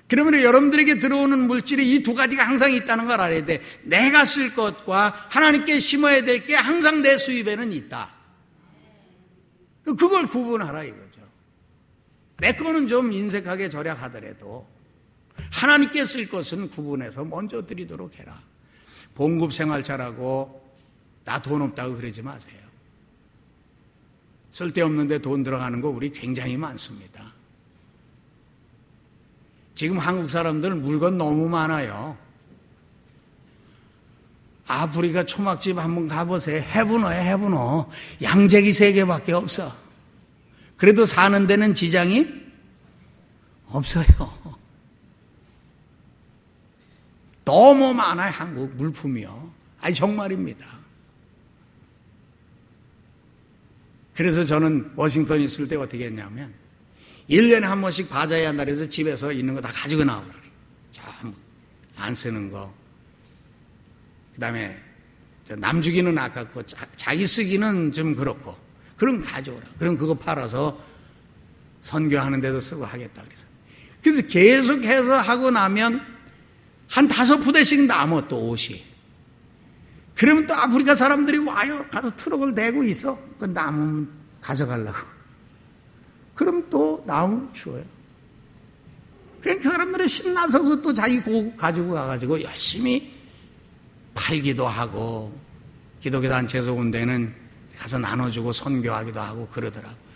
그러면 여러분들에게 들어오는 물질이 이 두 가지가 항상 있다는 걸 알아야 돼. 내가 쓸 것과 하나님께 심어야 될 게 항상 내 수입에는 있다. 그걸 구분하라 이거죠. 내 거는 좀 인색하게 절약하더라도 하나님께 쓸 것은 구분해서 먼저 드리도록 해라. 봉급 생활 잘하고 나 돈 없다고 그러지 마세요. 쓸데없는데 돈 들어가는 거 우리 굉장히 많습니다. 지금 한국 사람들 물건 너무 많아요. 아프리카 초막집 한번 가보세요. 해분어에 해분어. 양재기 3개밖에 없어. 그래도 사는 데는 지장이 없어요. 너무 많아요, 한국 물품이요. 아니 정말입니다. 그래서 저는 워싱턴 있을 때 어떻게 했냐면 1년에 한 번씩 바자회 한다 해서 집에서 있는 거 다 가지고 나오라 그래요. 전부 안 쓰는 거. 그 다음에 남주기는 아깝고 자기 쓰기는 좀 그렇고, 그럼 가져오라. 그럼 그거 팔아서 선교하는 데도 쓰고 하겠다 그래서 계속해서 하고 나면 한 5부대씩 남아 또 옷이. 그러면 또 아프리카 사람들이 와요. 가서 트럭을 대고 있어. 그 나무 가져가려고. 그럼 또 나무 주어요. 그러니까 그 사람들은 신나서 그것도 자기 고급 가지고 가가지고 열심히 팔기도 하고, 기독교 단체에서 온 데는 가서 나눠주고 선교하기도 하고 그러더라고요.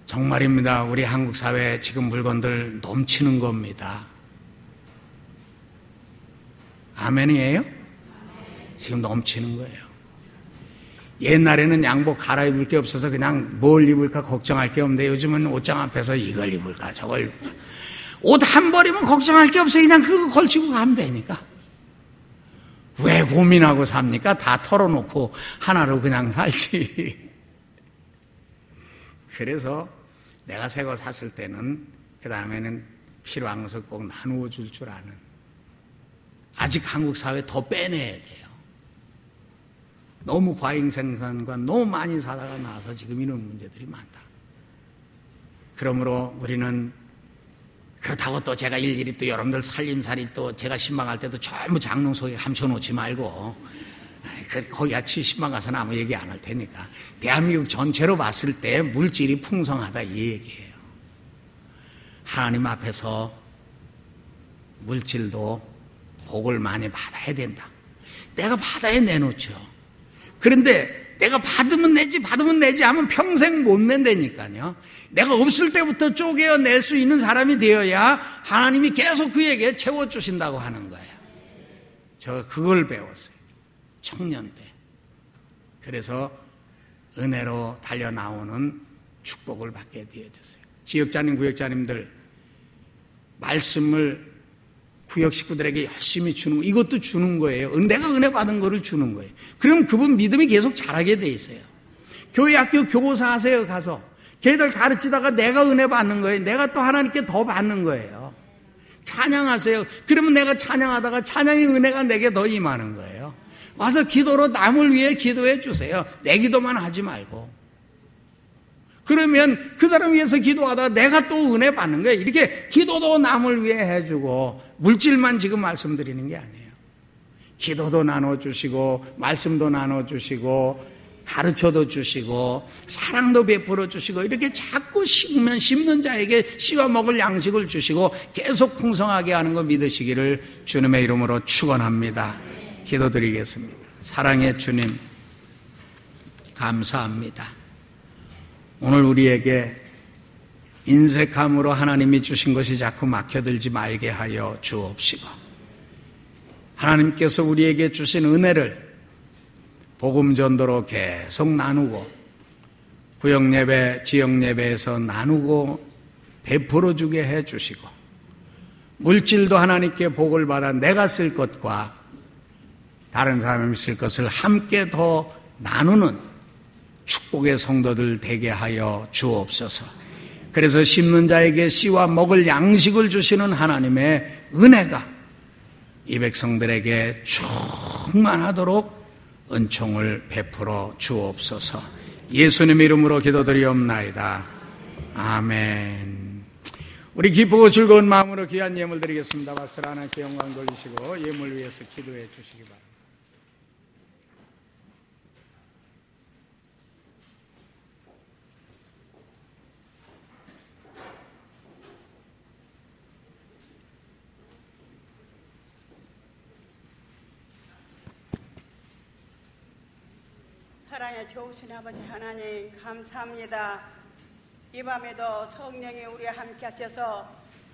정말입니다. 우리 한국 사회에 지금 물건들 넘치는 겁니다. 아멘이에요? 지금 넘치는 거예요. 옛날에는 양복 갈아입을 게 없어서 그냥 뭘 입을까 걱정할 게 없는데, 요즘은 옷장 앞에서 이걸 입을까 저걸 입을까. 옷 한 벌이면 걱정할 게 없어요. 그냥 그거 걸치고 가면 되니까. 왜 고민하고 삽니까? 다 털어놓고 하나로 그냥 살지. 그래서 내가 새 거 샀을 때는 그 다음에는 필요한 것을 꼭 나누어 줄 줄 아는, 아직 한국 사회에 더 빼내야 돼요. 너무 과잉 생산과 너무 많이 사다가 나와서 지금 이런 문제들이 많다. 그러므로 우리는 그렇다고 또 제가 일일이 또 여러분들 살림살이 또 제가 신방할 때도 전부 장롱 속에 감춰놓지 말고, 거기가 70만 가서는 아무 얘기 안 할 테니까. 대한민국 전체로 봤을 때 물질이 풍성하다 이 얘기예요. 하나님 앞에서 물질도 복을 많이 받아야 된다. 내가 받아야 내놓죠. 그런데 내가 받으면 내지 하면 평생 못 낸다니까요. 내가 없을 때부터 쪼개어 낼 수 있는 사람이 되어야 하나님이 계속 그에게 채워주신다고 하는 거예요. 저 그걸 배웠어요. 청년 때. 그래서 은혜로 달려나오는 축복을 받게 되어졌어요. 지역자님, 구역자님들 말씀을 구역 식구들에게 열심히 주는 거, 이것도 주는 거예요. 내가 은혜 받은 거를 주는 거예요. 그럼 그분 믿음이 계속 자라게 돼 있어요. 교회 학교 교보사 하세요. 가서 걔들 가르치다가 내가 은혜 받는 거예요. 내가 또 하나님께 더 받는 거예요. 찬양하세요. 그러면 내가 찬양하다가 찬양의 은혜가 내게 더 임하는 거예요. 와서 기도로 남을 위해 기도해 주세요. 내 기도만 하지 말고. 그러면 그 사람 위해서 기도하다가 내가 또 은혜 받는 거예요. 이렇게 기도도 남을 위해 해주고, 물질만 지금 말씀드리는 게 아니에요. 기도도 나눠주시고, 말씀도 나눠주시고, 가르쳐도 주시고, 사랑도 베풀어 주시고, 이렇게 자꾸 심는 자에게 씨와 먹을 양식을 주시고 계속 풍성하게 하는 거 믿으시기를 주님의 이름으로 축원합니다. 기도드리겠습니다. 사랑의 주님, 감사합니다. 오늘 우리에게 인색함으로 하나님이 주신 것이 자꾸 막혀들지 말게 하여 주옵시고, 하나님께서 우리에게 주신 은혜를 복음 전도로 계속 나누고, 구역예배, 지역예배에서 나누고 베풀어 주게 해 주시고, 물질도 하나님께 복을 받아 내가 쓸 것과 다른 사람이 쓸 것을 함께 더 나누는 축복의 성도들 되게 하여 주옵소서. 그래서 심는 자에게 씨와 먹을 양식을 주시는 하나님의 은혜가 이 백성들에게 충만하도록 은총을 베풀어 주옵소서. 예수님 이름으로 기도드리옵나이다. 아멘. 우리 기쁘고 즐거운 마음으로 귀한 예물 드리겠습니다. 박수를 하나님께 영광 돌리시고 예물 위해서 기도해 주시기 바랍니다. 사랑의 좋으신 아버지 하나님, 감사합니다. 이 밤에도 성령이 우리와 함께 하셔서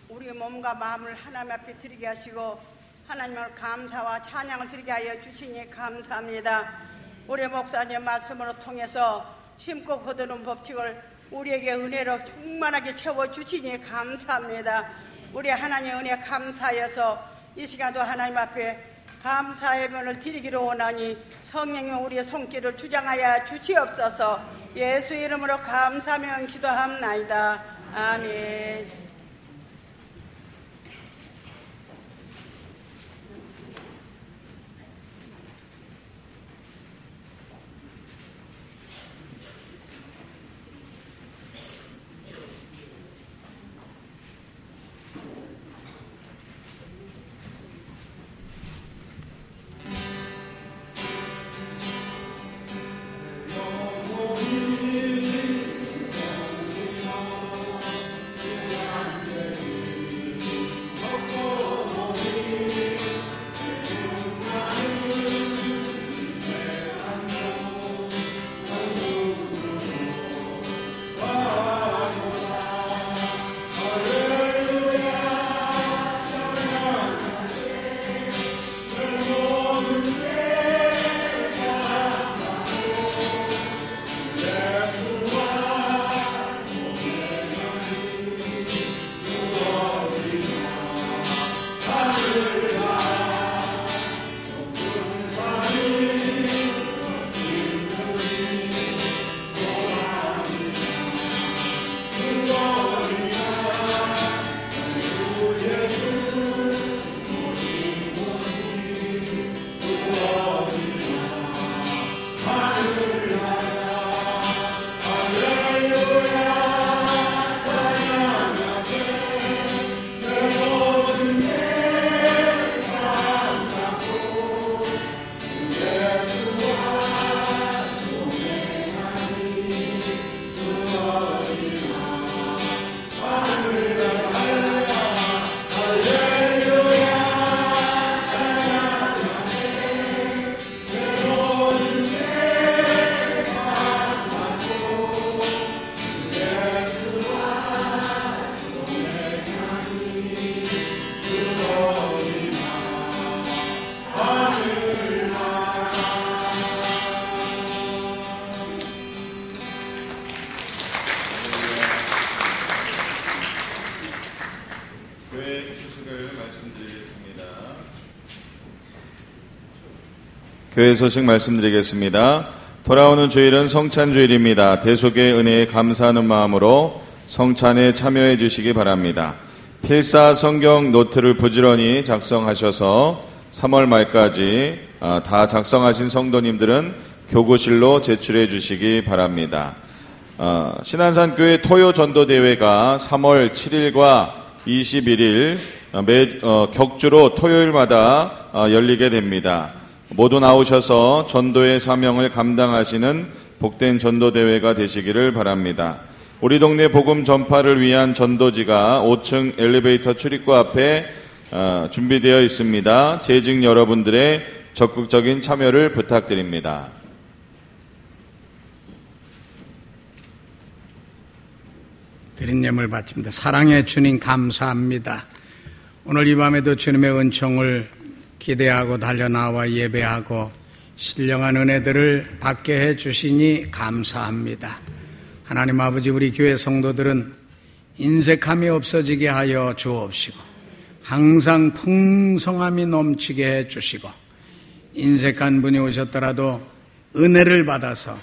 우리 몸과 마음을 하나님 앞에 드리게 하시고 하나님을 감사와 찬양을 드리게 하여 주시니 감사합니다. 우리 목사님 말씀으로 통해서 심고 거두는 법칙을 우리에게 은혜로 충만하게 채워주시니 감사합니다. 우리 하나님 은혜 감사하여서 이 시간도 하나님 앞에 감사의 면을 드리기로 원하니 성령이 우리의 손길을 주장하여 주시옵소서. 예수 이름으로 감사하며 기도합나이다. 아멘. 교회 소식 말씀드리겠습니다. 돌아오는 주일은 성찬주일입니다. 대속의 은혜에 감사하는 마음으로 성찬에 참여해 주시기 바랍니다. 필사 성경 노트를 부지런히 작성하셔서 3월 말까지 다 작성하신 성도님들은 교구실로 제출해 주시기 바랍니다. 신안산교회 토요 전도대회가 3월 7일과 21일 격주로 토요일마다 열리게 됩니다. 모두 나오셔서 전도의 사명을 감당하시는 복된 전도대회가 되시기를 바랍니다. 우리 동네 복음 전파를 위한 전도지가 5층 엘리베이터 출입구 앞에 준비되어 있습니다. 재직 여러분들의 적극적인 참여를 부탁드립니다. 드린 예물 바칩니다. 사랑의 주님 감사합니다. 오늘 이 밤에도 주님의 은총을 기대하고 달려나와 예배하고 신령한 은혜들을 받게 해주시니 감사합니다. 하나님 아버지, 우리 교회 성도들은 인색함이 없어지게 하여 주옵시고 항상 풍성함이 넘치게 해주시고 인색한 분이 오셨더라도 은혜를 받아서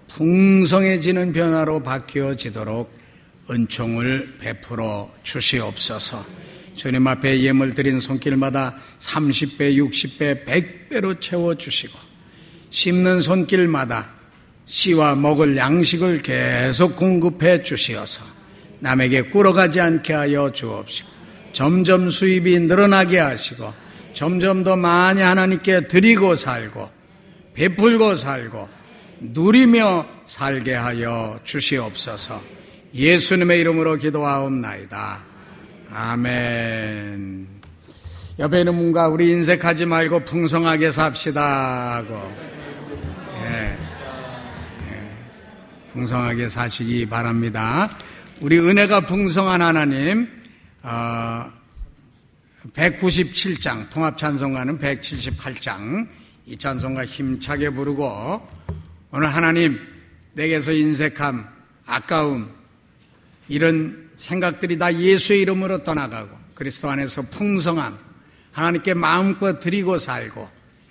풍성해지는 변화로 바뀌어지도록 은총을 베풀어 주시옵소서. 주님 앞에 예물 드린 손길마다 30배, 60배, 100배로 채워주시고 씹는 손길마다 씨와 먹을 양식을 계속 공급해 주시어서 남에게 꿇어가지 않게 하여 주옵시고 점점 수입이 늘어나게 하시고 점점 더 많이 하나님께 드리고 살고 베풀고 살고 누리며 살게 하여 주시옵소서. 예수님의 이름으로 기도하옵나이다. 아멘. 옆에 있는 분과 우리 인색하지 말고 풍성하게 삽시다 하고 풍성하게 사시기 바랍니다. 우리 은혜가 풍성한 하나님 197장 통합찬송가는 178장 이 찬송가 힘차게 부르고 오늘 하나님 내게서 인색함, 아까움 이런 생각들이 다 예수의 이름으로 떠나가고 그리스도 안에서 풍성함, 하나님께 마음껏 드리고 살고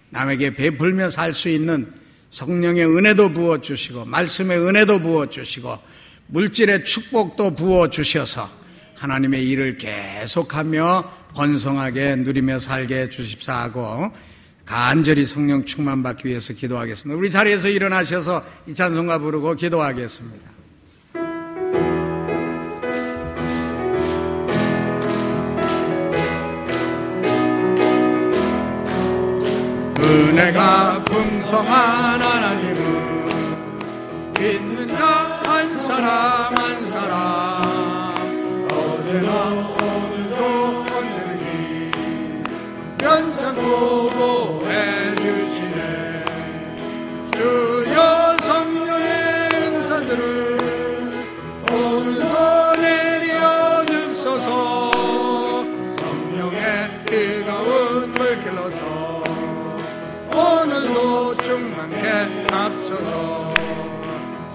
남에게 베풀며 살 수 있는 성령의 은혜도 부어주시고 말씀의 은혜도 부어주시고 물질의 축복도 부어주셔서 하나님의 일을 계속하며 번성하게 누리며 살게 해주십사 하고 간절히 성령 충만받기 위해서 기도하겠습니다. 우리 자리에서 일어나셔서 이 찬송가 부르고 기도하겠습니다. 은혜가 풍성한 하나님은 믿는 자 한 사람 한 사람 어제나 오늘도 언제든지 변찮고 보호해 주시네. 주여 성령의 은사들을 오늘도 내려 주소서. 성령의 뜨거운 물길로서 오늘도 충만케 앞서서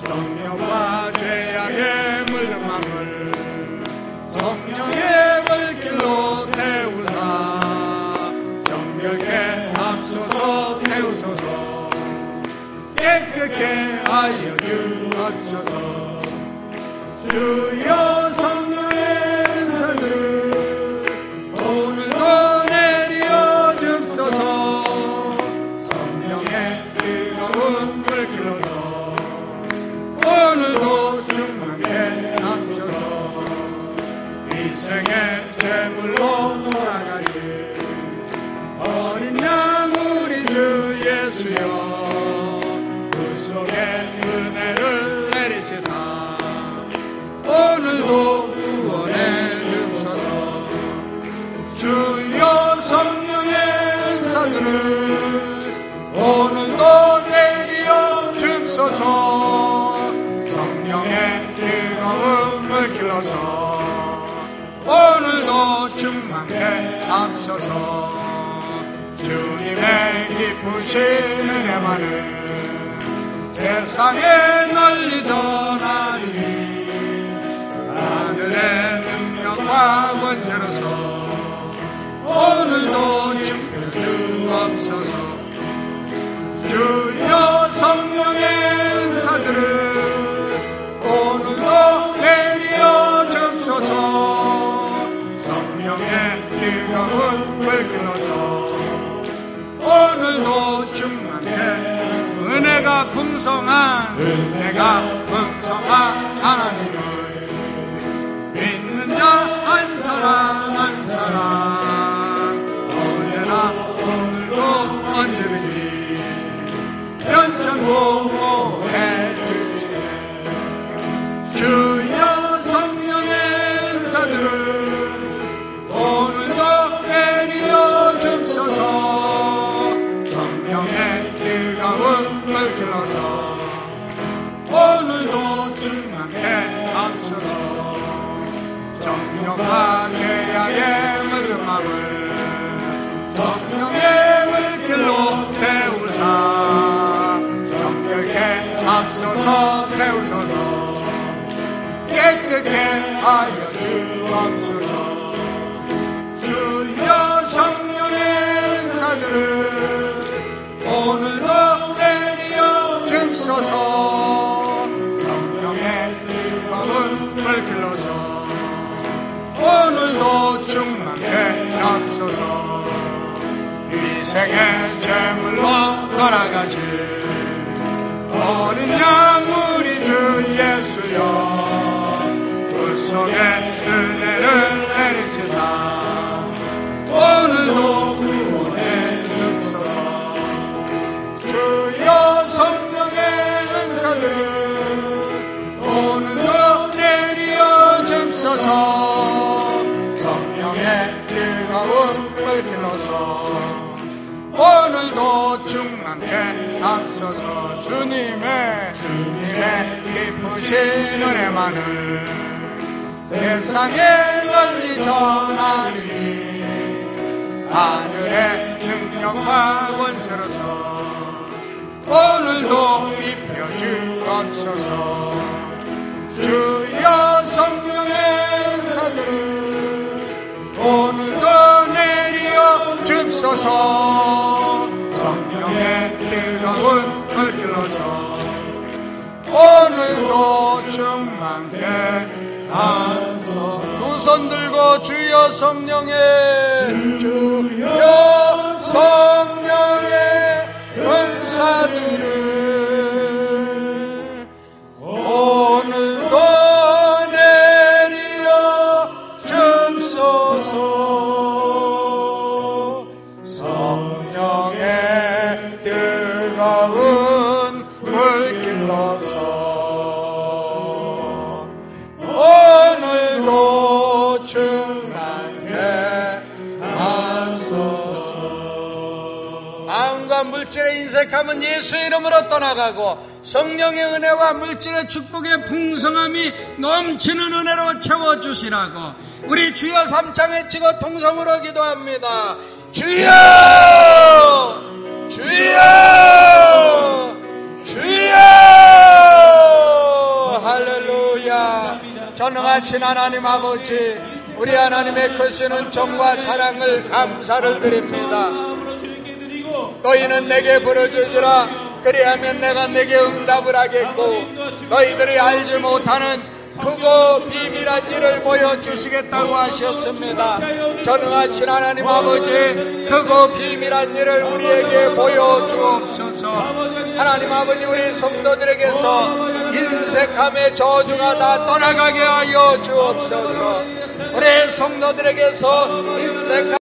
정욕과 죄악에 물든 마음을 성령의 물길로 태우사 정결케 앞서서 태우소서. 깨끗게 하여 주옵소서. 주여 성령의 은사들을 오늘도 내려 주소서. 성령의 뜨거운 불길로서 오늘도 충만케 앞서서 일생의 제물로 돌아가신 어린 양 우리 주 예수여 그 속에 은혜를 내리시사 오늘도 구원해 주소서. 주여 성령의 은사들을 오늘도 내려 주소서. 성령의 뜨거운 물길로서 오늘도 충만케 앞서서 주님의 기쁘신 은혜만을 세상에 널리 전하리. 하늘의 능력과 권세로서 오늘도 주옵소서. 물길로서 오늘도 충만케 은혜가 풍성한 하나님을 믿는 자 한 사람 한 사람 언제나 오늘도 언제든지 연천보호해 주시네. 주여 성령의 은사들을 오늘도 내려 주소서. 성령의 뜨거운 물길로서 오늘도 충만케 앞서서 정욕과 죄악의 묻은 마음을 성령의 물길로 태우사 정결케 앞서서 태우소서. 깨끗게 하여 주옵소서. 주여 성령의 은사들을 오늘도 내려 주소서. 성령의 뜨거운 물길로서 오늘도 충만케 앞서서 위생의 제물로 돌아가신 어린 양 우리 주 예수여 그 속에 은혜를 내리시사 오늘도 구원해 주소서. 주여 성령의 은사들을 오늘도 내려 주소서. 성령의 뜨거운 물길로서 오늘도 충만케 앞서서 주님의 기쁘신 은혜만을 세상에 널리 전하리니 하늘의 능력과 권세로서 오늘도 입혀 주옵소서. 주여 성령의 은사들을 오늘도 내려 주소서. 성령의 뜨거운 물길로서 오늘도 충만케 앞서 두 손 들고 주여 성령의 은사들을 오늘도 내려 주소서. 성령의 뜨거운 물길로서 오늘도 충만케 앞서서. 마음과 물질의 인색함은 예수 이름으로 떠나가고 성령의 은혜와 물질의 축복의 풍성함이 넘치는 은혜로 채워주시라고 우리 주여 삼창 외치고 통성으로 기도합니다. 주여 주여 주여. 할렐루야. 전능하신 하나님 아버지, 우리 하나님의 크신 은총과 사랑을 감사를 드립니다. 너희는 내게 부르짖으라 그리하면 내가 내게 응답을 하겠고 너희들이 알지 못하는 크고 비밀한 일을 보여주시겠다고 하셨습니다. 전능하신 하나님 아버지, 크고 비밀한 일을 우리에게 보여주옵소서. 하나님 아버지, 우리 성도들에게서 인색함의 저주가 다 떠나가게 하여 주옵소서. 우리 성도들에게서 인색함